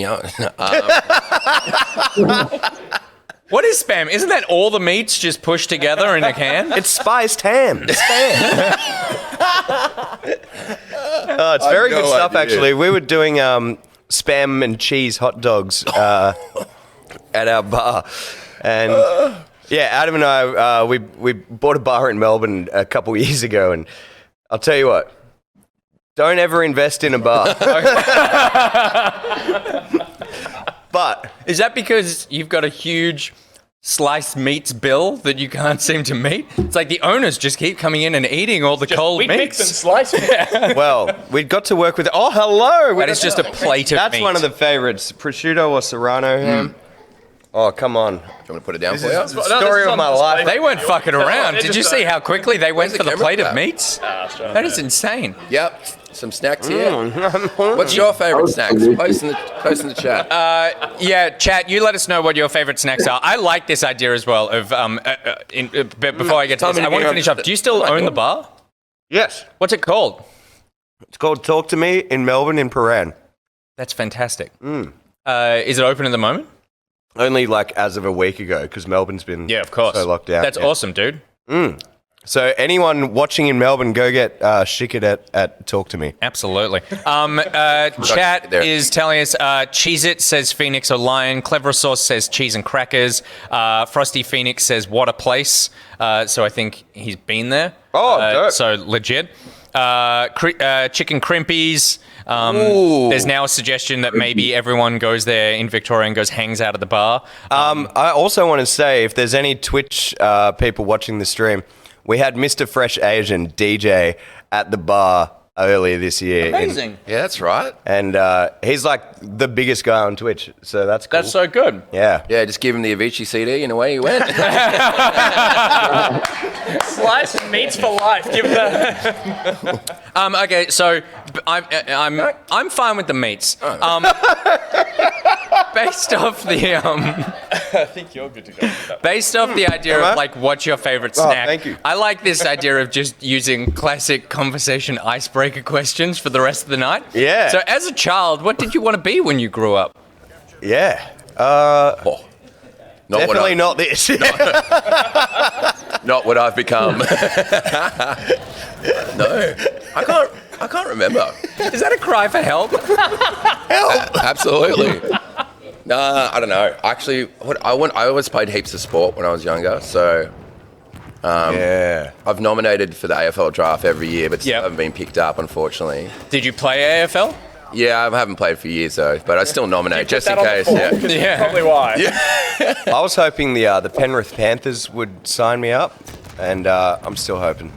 What is Spam? Isn't that all the meats just pushed together in a can? It's spiced ham. It's it's very no good stuff, idea. actually. We were doing spam and cheese hot dogs at our bar. And yeah, Adam and I, we bought a bar in Melbourne a couple years ago. And I'll tell you what, don't ever invest in a bar. But Is that because you've got a huge sliced meats bill that you can't seem to meet? It's like the owners just keep coming in and eating all the cold we picked and meats. sliced it. well, we got to work with. Oh, hello! That is just a plate of That's meat. one of the favorites, prosciutto or serrano ham. Oh, come on! you want to put it down for you? It's the story of my life. They weren't fucking around. Did you see how quickly they went Where's for the the camera plate of crap? meats? That is insane. Yep. Some snacks here. What's your favourite snacks? Post in the chat. Yeah, chat, you let us know what your favorite snacks are. I like this idea as well of, but before I get to this, I want to finish up. Do you still own the bar? Yes, What's it called? it's called Talk to Me in Melbourne in Paran. That's fantastic. Is it open at the moment? Only like as of a week ago because Melbourne's been Yeah, of course. so locked down. That's Yeah. awesome, dude. So anyone watching in Melbourne, go get shiked at Talk to Me. Absolutely. Chat there. is telling us Cheez-It says Phoenix or Lion. Clever Sauce says cheese and crackers. Frosty Phoenix says what a place. So I think he's been there. Oh, dope. so legit. Chicken crimpies. There's now a suggestion that maybe everyone goes there in Victoria and hangs out at the bar. I also want to say, if there's any Twitch people watching the stream, we had Mr. Fresh Asian DJ at the bar earlier this year. Amazing. Yeah, that's right. And he's like the biggest guy on Twitch, so that's cool. That's so good. Yeah. Yeah, just give him the Avicii CD and away he went. Sliced meats for life. Give that. Okay, so I'm fine with the meats. Based off the I think you're good to go. based off the idea Am I? of like what's your favorite snack. thank you. I like this idea of just using classic conversation icebreaker questions for the rest of the night. Yeah. So as a child, what did you want to be when you grew up? Yeah. Oh, not Definitely not this. Not what I've become. No, I can't remember. Is that a cry for help? Absolutely. Nah, I don't know. Actually, I always played heaps of sport when I was younger, so Yeah. I've nominated for the AFL draft every year, but still Yep. haven't been picked up, unfortunately. Did you play AFL? Yeah, I haven't played for years though, but I still nominate just in That on the case. form, Yeah. 'cause Yeah. Probably why. I was hoping the Penrith Panthers would sign me up, and I'm still hoping.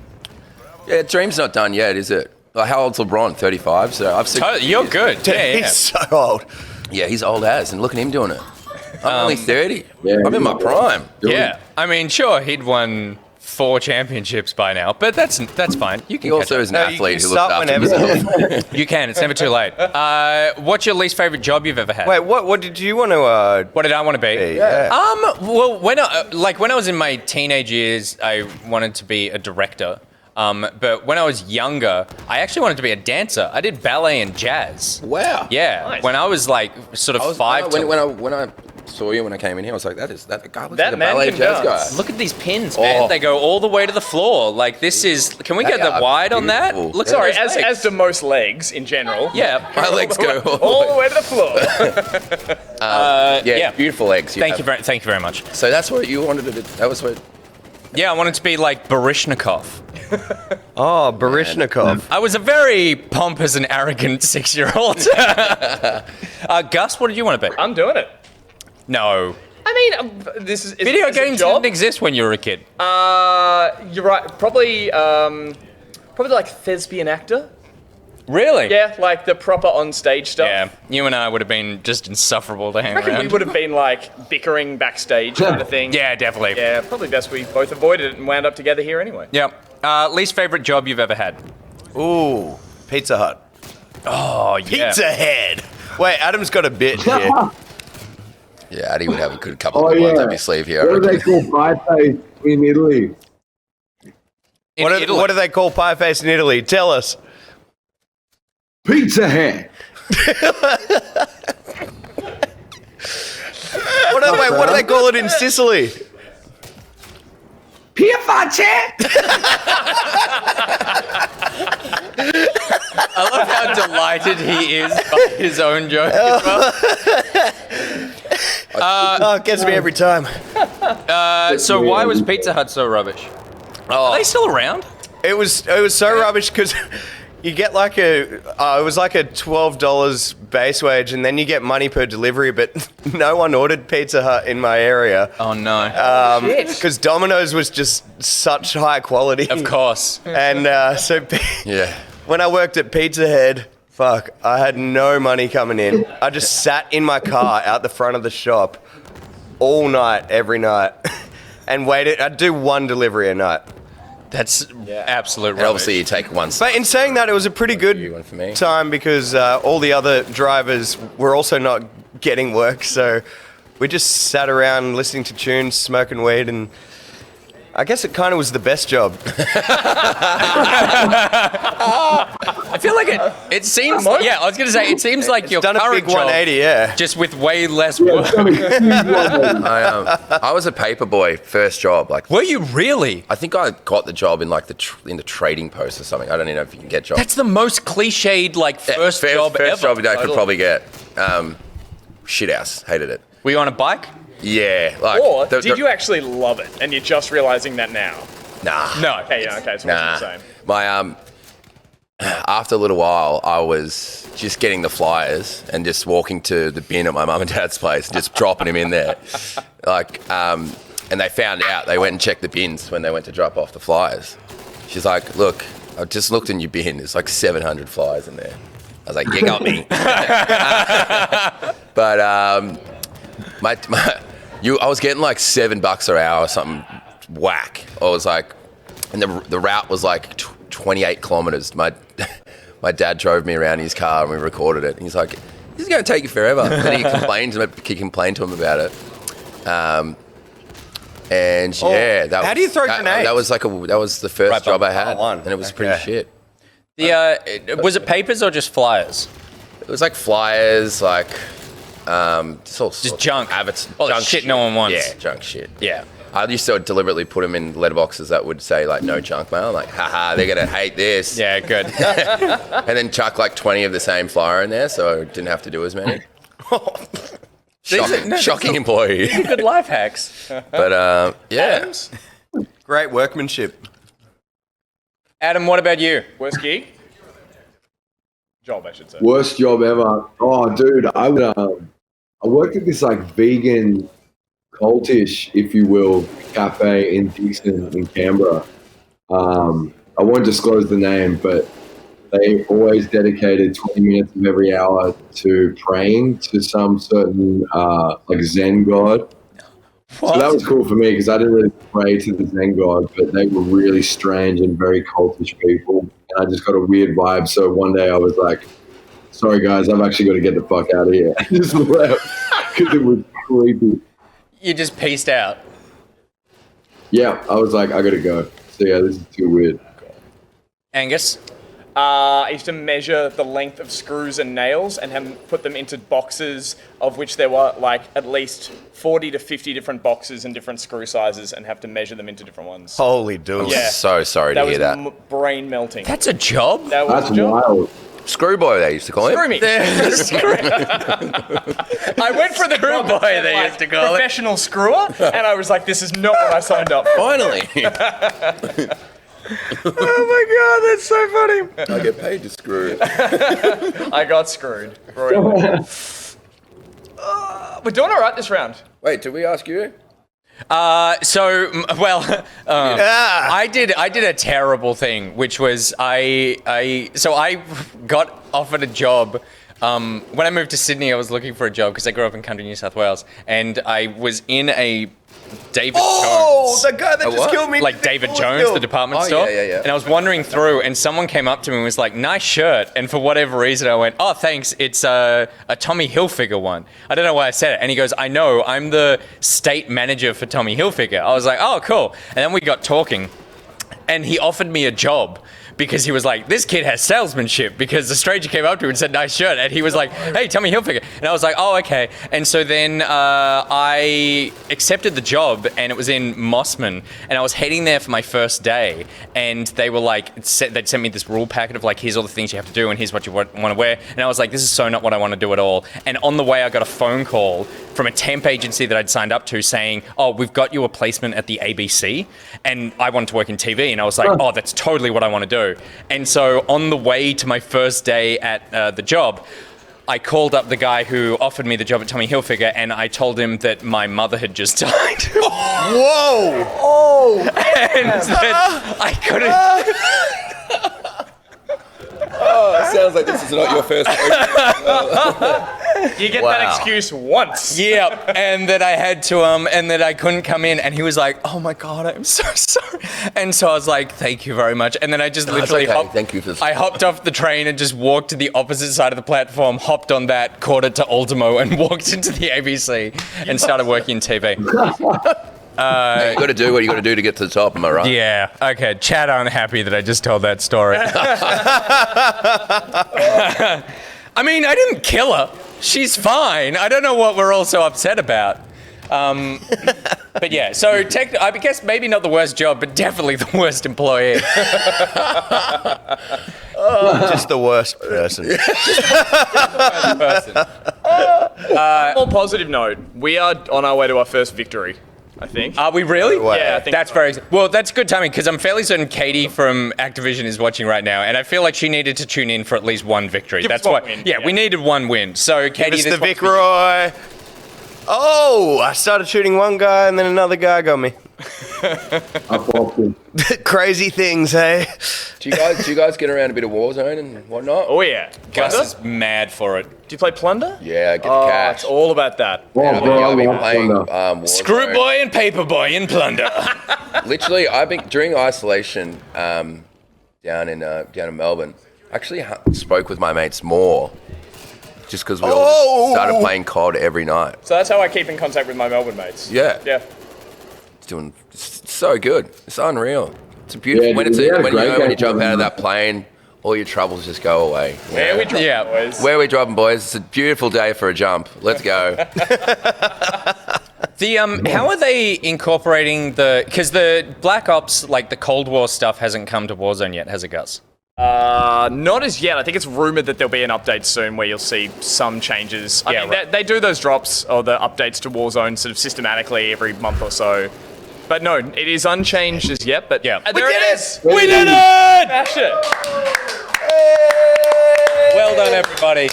Yeah, dream's not done yet, is it? Like, how old's LeBron? 35. So I've seen. You're good. Yeah, yeah. He's so old. Yeah, he's old as, and look at him doing it. I'm only 30. Yeah, I'm in my prime. Yeah. I mean, sure, he'd won 4 championships by now, but that's fine. You can He also catch is an No, you athlete can who looks start after himself. whenever. up. You can. It's never too late. What's your least favorite job you've ever had? Wait, what did you want to? What did I want to be? Yeah. Well, when I was in my teenage years, I wanted to be a director. But when I was younger, I actually wanted to be a dancer. I did ballet and jazz. Wow. Yeah, Nice. when I was like sort of I was, 5 to... when I saw you when I came in here, I was like, that guy looks That like a man ballet can jazz dance. guy. Look at these pins, man. Oh. They go all the way to the floor. Like, this is... Can we They get the are wide on that? beautiful. Look, Sorry, at those as legs. do most legs in general. Yeah. My legs go All the way to the floor. yeah, beautiful legs. Thank you very much. So that's what you wanted to do. That was what. Yeah, I wanted to be like Baryshnikov. Oh, Baryshnikov. I was a very pompous and arrogant 6-year-old. Gus, what did you want to be? I'm doing it. No. I mean, this is Video is a games job? didn't exist when you were a kid. You're right. Probably like thespian actor. Really? Yeah, like the proper on stage stuff. Yeah. You and I would have been just insufferable to hang I reckon around. we would have been like bickering backstage kind of thing. Yeah, definitely. Yeah, probably best we both avoided it and wound up together here anyway. Yeah. Least favorite job you've ever had? Ooh, Pizza Hut. Oh, yeah. Pizza Head. Wait, Adam's got a bit here. Yeah, Addy would have a good couple of good ones up his sleeve here. I What do reckon. they call pie face in Italy? In Italy. What do they call pie face in Italy? Tell us. Pizza Head. What do they call it in Sicily? Pia face. I love how delighted he is by his own joke as well. Oh, it gets me every time. So why was Pizza Hut so rubbish? Are they still around? It was so rubbish because you get like it was like a $12 base wage, and then you get money per delivery, but no one ordered Pizza Hut in my area. Oh, no. Because Domino's was just such high quality. Of course. And so Yeah. when I worked at Pizza Head, fuck, I had no money coming in. I just sat in my car out the front of the shop all night, every night, and waited. I'd do one delivery a night. That's absolute And rubbish. obviously you take one. But in saying that, it was a pretty good One for me. time because all the other drivers were also not getting work. So we just sat around listening to tunes, smoking weed, and I guess it kind of was the best job. I feel like it seems, yeah, I was going to say, it seems like your Done a current big 180, yeah. job, just with way less work. I was a paper boy, first job. Like, Were you really? I think I got the job in like in the trading post or something. I don't even know if you can get jobs. That's the most cliched, like, first job ever. First job that I could probably get. Shit house, hated it. Were you on a bike? Yeah, like. Or did you actually love it and you're just realizing that now? Nah. No. Okay, yeah, okay, so Nah. what's the same? My after a little while, I was just getting the flyers and just walking to the bin at my mum and dad's place and just dropping them in there. Like, and they found out. They went and checked the bins when they went to drop off the flyers. She's like, "Look, I just looked in your bin. There's like 700 flyers in there." I was like, "You got me." But I was getting like $7 an hour or something whack. I was like, and the route was like 28 kilometers. My dad drove me around in his car and we recorded it. And he's like, "This is going to take you forever." And he complained to him about it. And yeah, how do you throw grenades? That was the first job I had, one. and it was pretty shit. Was it papers or just flyers? It was like flyers, like just junk. Well, junk shit no one wants. Yeah, junk shit. Yeah. I used to deliberately put them in letterboxes that would say like no junk mail. I'm like, haha, they're gonna hate this. Yeah, good. And then chuck like 20 of the same flyer in there, so I didn't have to do as many. Shocking employee. Good life hacks. But yeah. Adams? Great workmanship. Adam, what about you? Worst gig? Job, I should say. Worst job ever. Oh, dude, I worked at this like vegan cultish, if you will, cafe in Dixon in Canberra. I won't disclose the name, but they always dedicated 20 minutes of every hour to praying to some certain like Zen god. What? So that was cool for me because I didn't really pray to the Zen god, but they were really strange and very cultish people. And I just got a weird vibe. So one day I was like, "Sorry guys, I've actually got to get the fuck out of here." I just left because it was creepy. You just pieced out. Yeah, I was like, "I got to go." So yeah, this is too weird. Angus? I used to measure the length of screws and nails and put them into boxes of which there were like at least 40 to 50 different boxes and different screw sizes and have to measure them into different ones. Holy dude. Yeah. So sorry to That hear was that. brain melting. That's a job? That was That's a job. wild. Screwboy, they used to call him. Screw me. I went for the job that boy, said, they like, used to call it. professional screwer, and I was like, this is not what I signed up for. Finally. Oh my god, that's so funny. I get paid to screw. I got screwed. Royally. We're doing all right this round. Wait, did we ask you? I did a terrible thing, which was I got offered a job. When I moved to Sydney, I was looking for a job because I grew up in country New South Wales, and I was in a David Jones. the guy that just killed me. Like David Jones, the department store. Yeah. And I was wandering through, and someone came up to me and was like, "Nice shirt." And for whatever reason, I went, "Oh, thanks. It's a Tommy Hilfiger one." I don't know why I said it. And he goes, "I know. I'm the state manager for Tommy Hilfiger." I was like, "Oh, cool." And then we got talking, and he offered me a job. Because he was like, this kid has salesmanship. Because the stranger came up to him and said, nice shirt. And he was like, hey, Tommy Hilfiger. And I was like, oh, okay. And so then I accepted the job, and it was in Mossman. And I was heading there for my first day. And they were like, they'd sent me this rule packet of like, here's all the things you have to do, and here's what you want to wear. And I was like, this is so not what I want to do at all. And on the way, I got a phone call from a temp agency that I'd signed up to saying, oh, we've got you a placement at the ABC. And I wanted to work in TV. And I was like, oh, that's totally what I want to do. And so on the way to my first day at the job, I called up the guy who offered me the job at Tommy Hilfiger, and I told him that my mother had just died. Whoa! Oh! And that I couldn't... Oh, it sounds like this is not your first. You get that excuse once. Yeah, and that I had to, and that I couldn't come in, and he was like, "Oh my God, I'm so sorry." And so I was like, "Thank you very much." And then I just literally Thank you for this. I hopped off the train and just walked to the opposite side of the platform, hopped on that, caught it to Ultimo, and walked into the ABC and started working in TV. You got to do what you got to do to get to the top. Am I right? Yeah. Okay. Chad, unhappy that I just told that story. I mean, I didn't kill her. She's fine. I don't know what we're all so upset about. But yeah, so I guess maybe not the worst job, but definitely the worst employee. Just the worst person. More positive note, we are on our way to our first victory, I think. Are we really? Yeah, I think that's so. very well. That's good timing because I'm fairly certain Katie from Activision is watching right now, and I feel like she needed to tune in for at least one victory. Give us That's one why. win, Yeah, yeah. we needed one win. So Katie, It's the this one's Vic for you. Roy. Oh, I started shooting one guy, and then another guy got me. I popped him. Crazy things, hey? Do you guys get around a bit of Warzone and whatnot? Oh yeah. Gus Plunder? is mad for it. Do you play Plunder? Yeah, get the Oh, cash. it's all about that. Oh, I've bro, I been love playing Plunder. Warzone. Screw Boy and Paperboy in Plunder. Literally, I've been during isolation down in Melbourne. I actually spoke with my mates more, just because we all just started playing COD every night. So that's how I keep in contact with my Melbourne mates. Yeah, Yeah. it's so good. It's unreal. It's beautiful Yeah, when dude, we had a great when you game jump out of playing that plane, all your troubles just go away. Where we drop Yeah. boys. Where are we dropping, boys? It's a beautiful day for a jump. Let's go. The how are they incorporating because the Black Ops, like the Cold War stuff, hasn't come to Warzone yet, has it, Gus? Not as yet. I think it's rumored that there'll be an update soon where you'll see some changes. I mean, right. they do those drops or the updates to Warzone sort of systematically every month or so. But no, it is unchanged as yet. But Yeah. there it is. We did it! Smash it. Well done, everybody.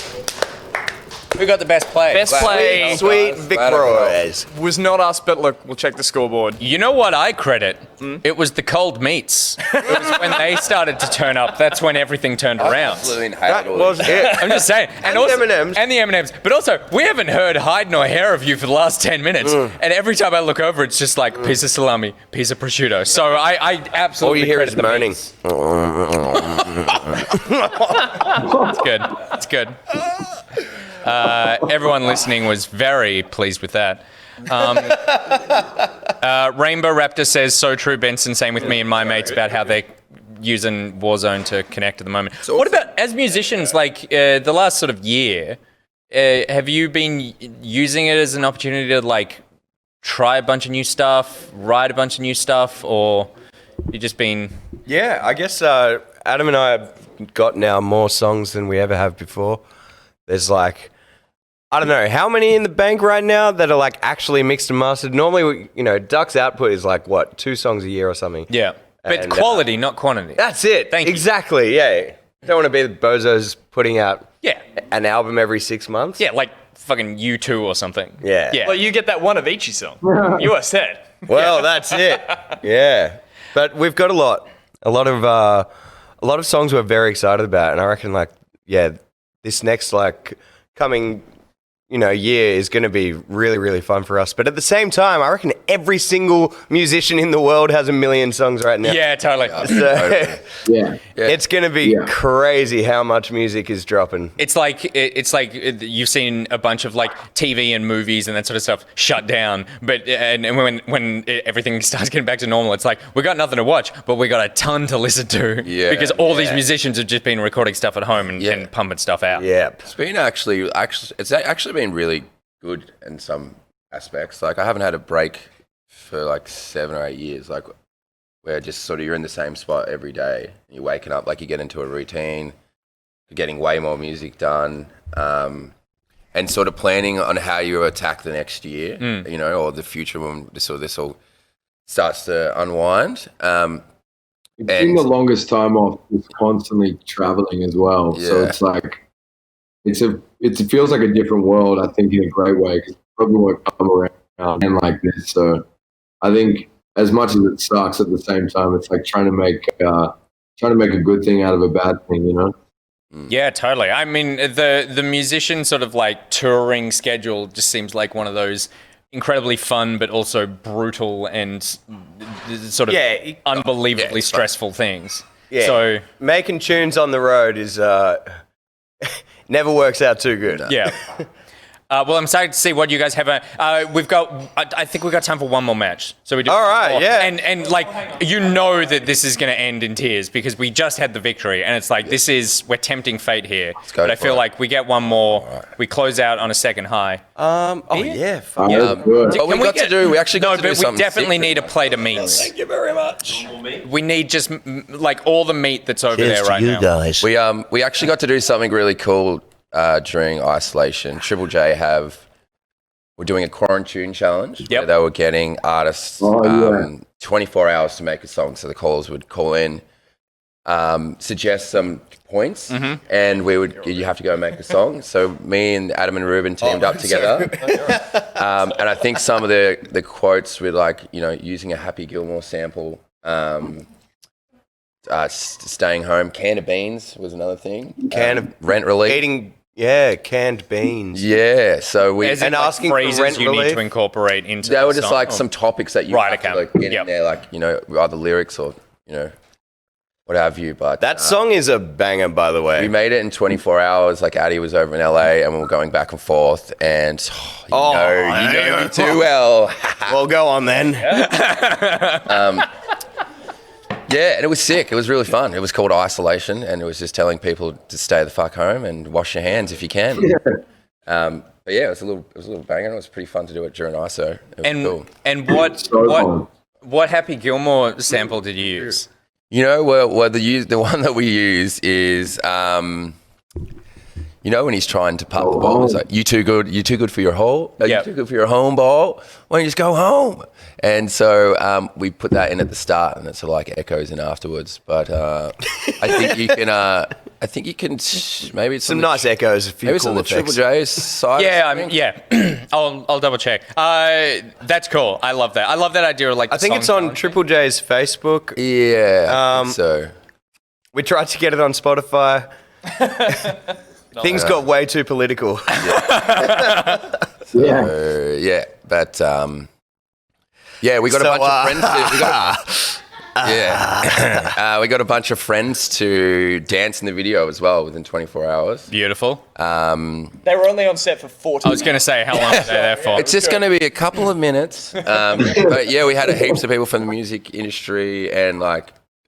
Who got the best play? Best play Sweet Vic Roys. was not us, but look, we'll check the scoreboard. You know what I credit? It was the cold meats. It was when they started to turn up. That's when everything turned around. Absolutely hate That all was this. it. I'm just saying. And the M&Ms. And the M&Ms. But also, we haven't heard hide nor hair of you for the last 10 minutes. And every time I look over, it's just like piece of salami, piece of prosciutto. So I absolutely All you hear credit is the moaning. meats. It's good. It's good. Everyone listening was very pleased with that. Rainbow Raptor says, so true, Benson. Same with me and my mates about how they're using Warzone to connect at the moment. What about, as musicians, like the last sort of year, have you been using it as an opportunity to like try a bunch of new stuff, write a bunch of new stuff, or you just been... Yeah, I guess Adam and I have got now more songs than we ever have before. There's like, I don't know, how many in the bank right now that are like actually mixed and mastered? Normally, Duck's output is like, what, 2 songs a year or something? Yeah. But And, quality, not quantity. That's it. Thank you. Exactly, yeah. Don't want to be the bozos putting out Yeah. an album every 6 months. Yeah, like fucking U2 or something. Yeah. Yeah. Well, you get that one Avicii song. You are set. Well, that's it. Yeah. But we've got a lot of songs we're very excited about, and I reckon this next coming year is going to be really, really fun for us. But at the same time, I reckon every single musician in the world has a million songs right now. Yeah, totally. So Yeah. it's going to be crazy how much music is dropping. It's like you've seen a bunch of TV and movies and that sort of stuff shut down, but and when everything starts getting back to normal, it's like we got nothing to watch, but we got a ton to listen to. Yeah. Because all these musicians have just been recording stuff at home and pumping stuff out. Yeah. It's been actually been really good in some aspects. Like I haven't had a break for 7 or 8 years. Where just sort of you're in the same spot every day. You're waking up, you get into a routine. You're getting way more music done, and sort of planning on how you attack the next year. Or the future when this all starts to unwind. It's been the longest time off with constantly traveling as well. Yeah. So it's it feels like a different world, I think, in a great way, because probably won't come around and like this. So I think as much as it sucks, at the same time, it's trying to make a good thing out of a bad thing, Yeah, totally. I mean, the musician sort of touring schedule just seems like one of those incredibly fun but also brutal and sort of unbelievably stressful things. Yeah. So making tunes on the road is never works out too good. yeah. Well, I'm excited to see what you guys have. I think we've got time for one more match. So we do. All right, yeah. And that this is going to end in tears because we just had the victory, and it's we're tempting fate here. go But I for feel it. like we get one more. Right. We close out on a second high. Fuck. Good. But we actually got to do No, but we something definitely secret. need a plate of meats. Thank you very much. We need just all the meat that's over there right now. guys. We actually got to do something really cool during isolation. Triple J we're doing a quarantine challenge. Yep. Where they were getting artists 24 hours to make a song. So the callers would call in, suggest some points, and you have to go and make a song. So me and Adam and Ruben teamed up together. And I think some of the quotes were using a Happy Gilmore sample, staying home. Can of beans was another thing. Rent relief. Eating canned beans. Yeah, so we As in, asking for phrases rent you need relief? to incorporate into. they the were just song. some topics that you Right, have okay. to get in there, either lyrics or what have you. But That song is a banger, by the way. we made it in 24 hours. Addy was over in LA, and we were going back and forth. And you know me too well. Well, go on then. Yeah, and it was sick. It was really fun. It was called Isolation, and it was just telling people to stay the fuck home and wash your hands if you can. But yeah, it was a little banger. It was pretty fun to do it during ISO. It was cool. And fun. what Happy Gilmore sample did you use? Well, the one that we use is, when he's trying to pop the ball, it's you too good for your hole, you too good for your home ball. Why don't you just go home? And so we put that in at the start, and it sort of echoes in afterwards. But I think you can. Maybe it's Some nice echoes. A few Maybe it's cool on the effects. Triple J's side. I'll double check. That's cool. I love that. I love that idea of I think it's on Triple J's Facebook. Yeah. I think so We tried to get it on Spotify. Things got way too political. We got a bunch of friends. We got a bunch of friends to dance in the video as well within 24 hours. Beautiful. They were only on set for 40 I was going to say, how long were they there for? It's just going to be a couple of minutes. But yeah, we had heaps of people from the music industry and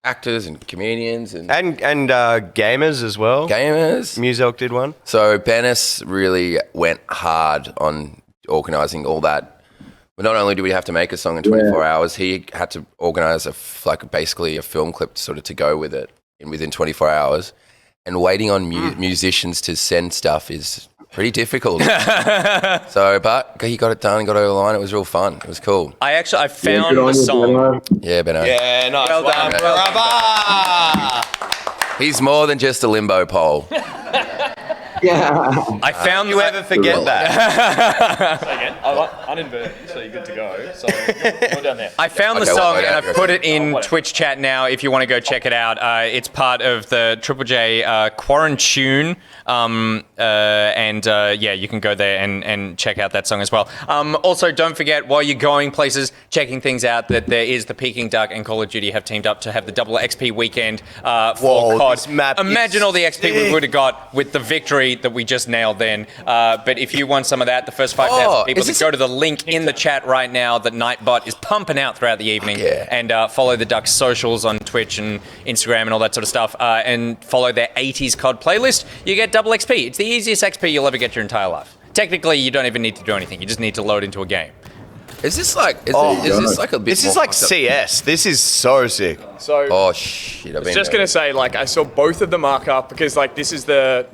actors and comedians and gamers as well. gamers. Muselk did one. So Bennis really went hard on organising all that. But not only do we have to make a song in 24 hours, he had to organise basically a film clip sort of to go with it within 24 hours. And waiting on musicians to send stuff is pretty difficult. But he got it done and got over the line. It was real fun. It was cool. I found the song. Yeah, Benno. Yeah, nice. Well done. Bravo. He's more than just a limbo pole. I found You ever forget that? Again, I uninvert, so you're good to go. So go down there. I found the Okay, song well, and I've yeah, put it in Twitch chat now if you want to go check it out. It's part of the Triple J Quarantune. Yeah, you can go there and check out that song as well. Also, don't forget, while you're going places, checking things out, that there is the Peking Duk and Call of Duty have teamed up to have the double XP weekend for Whoa, COD. this map is Imagine all the XP we sick. would have got with the victory that we just nailed then. But if you want some of that, the first 5,000 people, go to the link in the chat right now that Nightbot is pumping out throughout the evening. Yeah. And follow the Ducks socials on Twitch and Instagram and all that sort of stuff. And follow their 80s COD playlist. You get double XP. It's the easiest XP you'll ever get your entire life. Technically, you don't even need to do anything. You just need to load into a game. Is this like? Is this like a bit? This is more like fucked up? CS. This is so sick. So Oh shit! I was just gonna say, like, I saw both of the markup because, like, this is the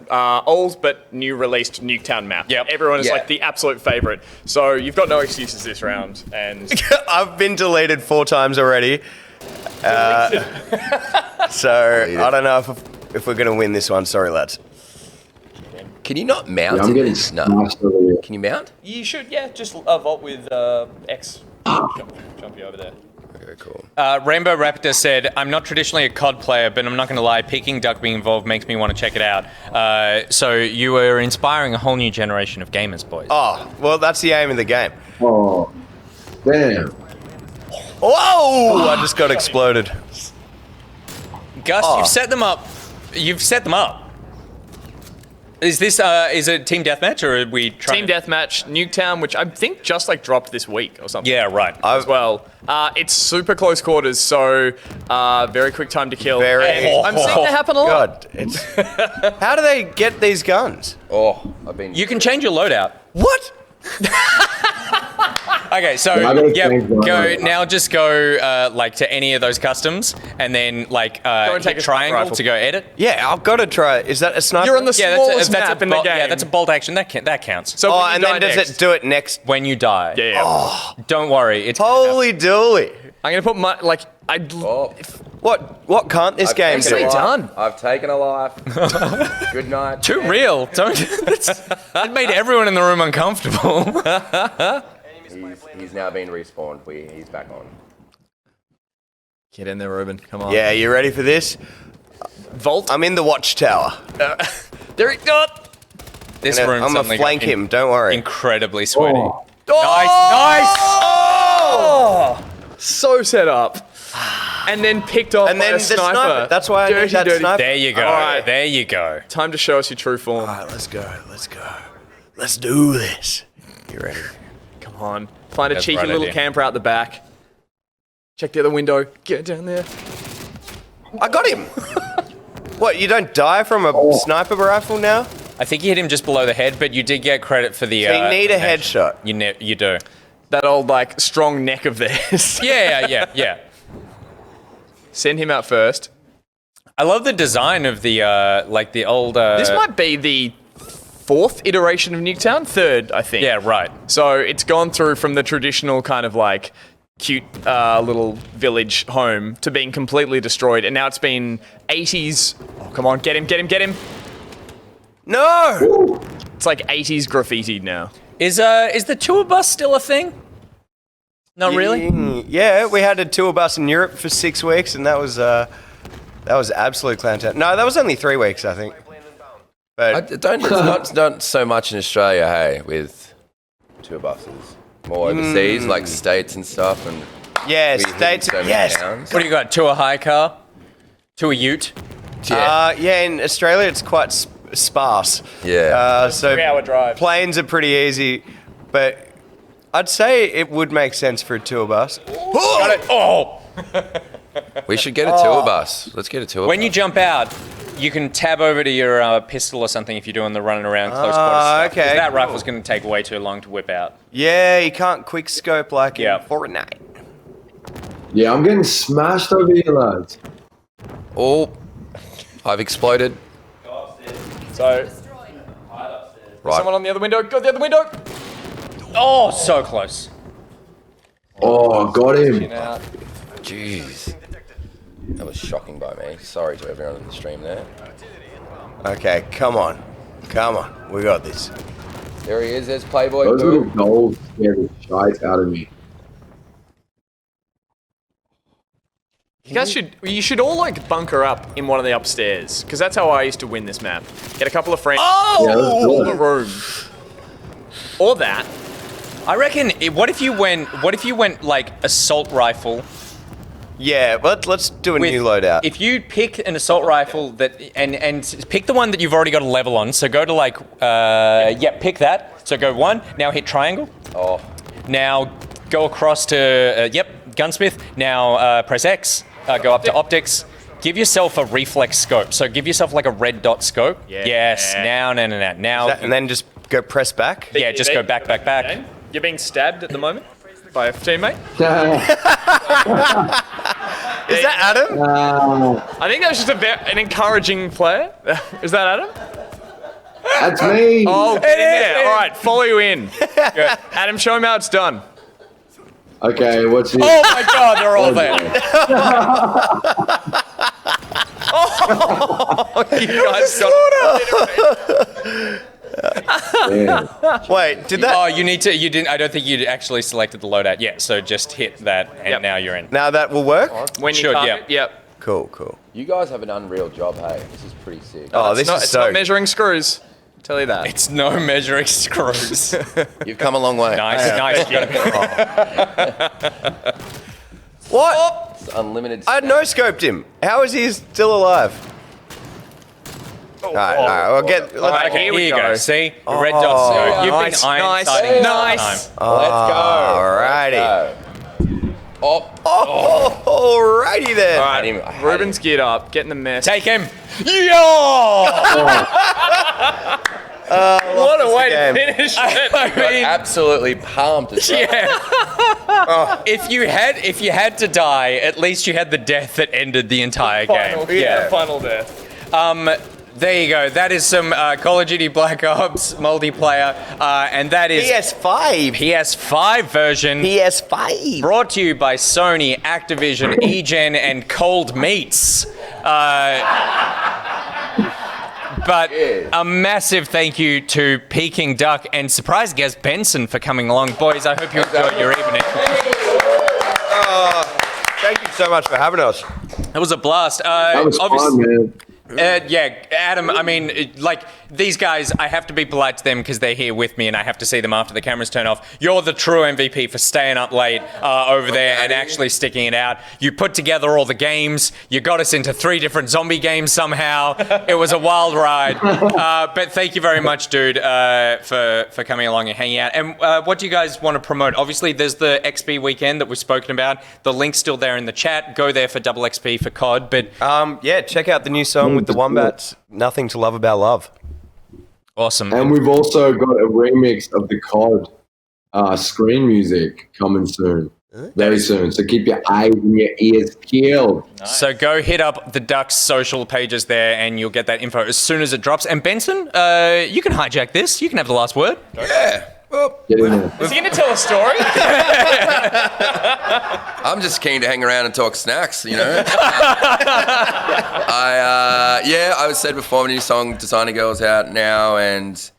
old but new released Nuketown map. Yep. Everyone is Yeah. like the absolute favorite. So you've got no excuses this round. And I've been deleted 4 times already. So I don't know if we're gonna win this one. Sorry, lads. Can you not mount? Yeah, I'm in getting this? No. smashed over here. Can you mount? you should, just vault with X. Jump you over there. Okay, cool. Rainbow Raptor said, I'm not traditionally a COD player, but I'm not going to lie, Peking Duck being involved makes me want to check it out. So you are inspiring a whole new generation of gamers, boys. Oh, well, that's the aim of the game. Oh, damn. Whoa! I just got exploded. Gus, Oh. you've set them up. You've set them up. Is this, is it team deathmatch or are we trying Team Deathmatch, Nuketown, which I think just like dropped this week or something. Yeah, right. As well. It's super close quarters, so very quick time to kill. Very- And I'm seeing that happen a lot. God, it's... How do they get these guns? Oh, I've been. You can change your loadout. What? Okay, so I gotta yeah, change my go loadout. now. Just go like to any of those customs, and then like and take hit a sniper triangle rifle. to go edit. Yeah, I've got to try. Is that a sniper? You're on the Yeah, smallest that's map a in the bolt, game. yeah, that's a bolt action. That counts. So Oh, when you and die then does next- it do it next? When you die, Yeah. don't worry. It's Holy dooly. I'm gonna put my Oh, What can't this game taken do? a life. done. I've taken a life. Good night. too real. Don't. That made everyone in the room uncomfortable. He's now been respawned. He's back on. Get in there, Ruben. Come on. Yeah, you ready for this? Vault. I'm in the watchtower. There it got. This I'm room gonna suddenly flank got him. Don't worry. incredibly sweaty. Oh. Nice. Oh, so set up. And then picked off And by then a the sniper. sniper. That's why I need Dirty, that dirty. sniper. There you go. All right. There you go. Time to show us your true form. All right, let's go. Let's do this. You ready? Come on. Find a That's cheeky right little idea. camper out the back. Check the other window. Get down there. I got him. What? You don't die from a sniper rifle now? I think you hit him just below the head, but you did get credit for the. So you need a nation. headshot. You do. That old, like, strong neck of theirs. Yeah. Send him out first. I love the design of the like the old. This might be the 4th iteration of Nuketown. 3rd, I think. Yeah, right. So it's gone through from the traditional kind of like cute little village home to being completely destroyed, and now it's been 80s. Oh, come on, get him! No. It's like 80s graffiti now. Is the tour bus still a thing? Not really. Yeah, we had a tour bus in Europe for 6 weeks, and that was absolute clown town. No, that was only 3 weeks, I think. But It's not so much in Australia, hey, with tour buses. More overseas, like states and stuff, and yeah, we hit states. so many Yes. towns. What do you got? To a high car? To a ute? Yeah, in Australia it's quite sparse. Yeah. So 3-hour drive. planes are pretty easy, but I'd say it would make sense for a tour bus. Got it. Oh! We should get a tour bus. Let's get a tour When bus. you jump out, you can tab over to your pistol or something if you're doing the running around close quarters stuff. 'Cause okay, That cool. rifle's going to take way too long to whip out. Yeah, you can't quick scope like Yeah. in Fortnite. Yeah, I'm getting smashed over here, lads. Oh, I've exploded. So, Right. someone on the other window. Go the other window. Oh, so close. Oh, got him. Jeez. That was shocking by me. Sorry to everyone in the stream there. Okay, come on. Come on, we got this. There he is. There's Playboy. Those Boo. little goals scare the shite out of me. You should all like bunker up in one of the upstairs because that's how I used to win this map. Get a couple of friends. Yeah, that's in good. the room. Or that. I reckon. What if you went like assault rifle? Yeah, let's do a new loadout. If you pick an assault rifle that and pick the one that you've already got a level on, so go to like pick that. So go 1. Now hit triangle. Oh, Now go across to gunsmith. Now press X. Go up to optics. Give yourself a reflex scope. So give yourself like a red dot scope. Yeah. Yes. Now. And then just go press back. Yeah, just go back. Okay. You're being stabbed at the moment by a teammate. Is that Adam? I think that was just an encouraging player. Is that Adam? That's me. Oh, get in there. All right, follow you in. Good. Adam, show him how it's done. Okay, what's it? Oh my God, they're all there. You guys got Yeah. Wait, did that? Oh, you didn't. I don't think you actually selected the loadout yet. So just hit that, and now you're in. Now that will work? When you Should, target, yep. Cool. you guys have an unreal job, hey. This is pretty sick. Oh, this is It's so... not measuring screws. Tell you that. It's no measuring screws. You've come a long way. Nice. What? It's unlimited. I no-scoped him. How is he still alive? All right, we'll get... All right, Okay, here we go. See? Red dots. Oh, You've nice, been iron nice, sighting nice. the Let's go. Alrighty. Oh, Alrighty then. All I hate right, him. Ruben's geared up, getting the mess. time. Take him. Yo! What a way to game. finish it. I mean, absolutely pumped. As well. yeah. If you had to die, at least you had the death that ended the entire game. Final death. There you go. That is some Call of Duty Black Ops multiplayer, and that is PS5. PS5 version. PS5. Brought to you by Sony, Activision, eGen, and Cold Meats. But a massive thank you to Peking Duk and surprise guest Benson for coming along. Boys, I hope you enjoyed your evening. Thank you so much for having us. It was a blast. That was fun, man. Adam, I mean, these guys, I have to be polite to them because they're here with me and I have to see them after the cameras turn off. You're the true MVP for staying up late over there and actually sticking it out. You put together all the games. You got us into 3 different zombie games somehow. It was a wild ride. But thank you very much, dude, for coming along and hanging out. And what do you guys want to promote? Obviously, there's the XP weekend that we've spoken about. The link's still there in the chat. Go there for double XP for COD. But check out the new song with the Wombats, Nothing to Love About Love. Awesome. And we've also got a remix of the COD screen music coming soon. Very soon. So keep your eyes and your ears peeled. So go hit up the Ducks social pages there and you'll get that info as soon as it drops. And Benson, you can hijack this. You can have the last word. Yeah. Get in there. Is he going to tell a story? I'm just keen to hang around and talk snacks, you know. I said before, my new song Designer Girl's out now, and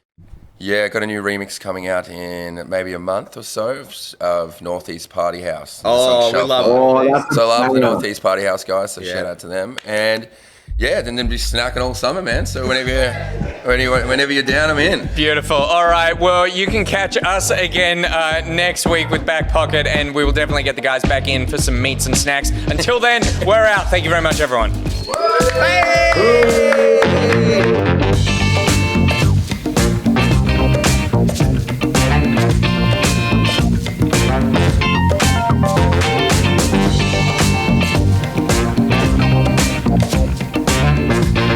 got a new remix coming out in maybe a month or so of Northeast Party House. Oh, we love it. Oh, that's So I love the banger. Northeast Party House guys, so shout out to them. And then be snacking all summer, man. So whenever you're down, I'm in. Beautiful. All right. Well, you can catch us again next week with Back Pocket, and we will definitely get the guys back in for some meats and snacks. Until then, we're out. Thank you very much, everyone. Hey!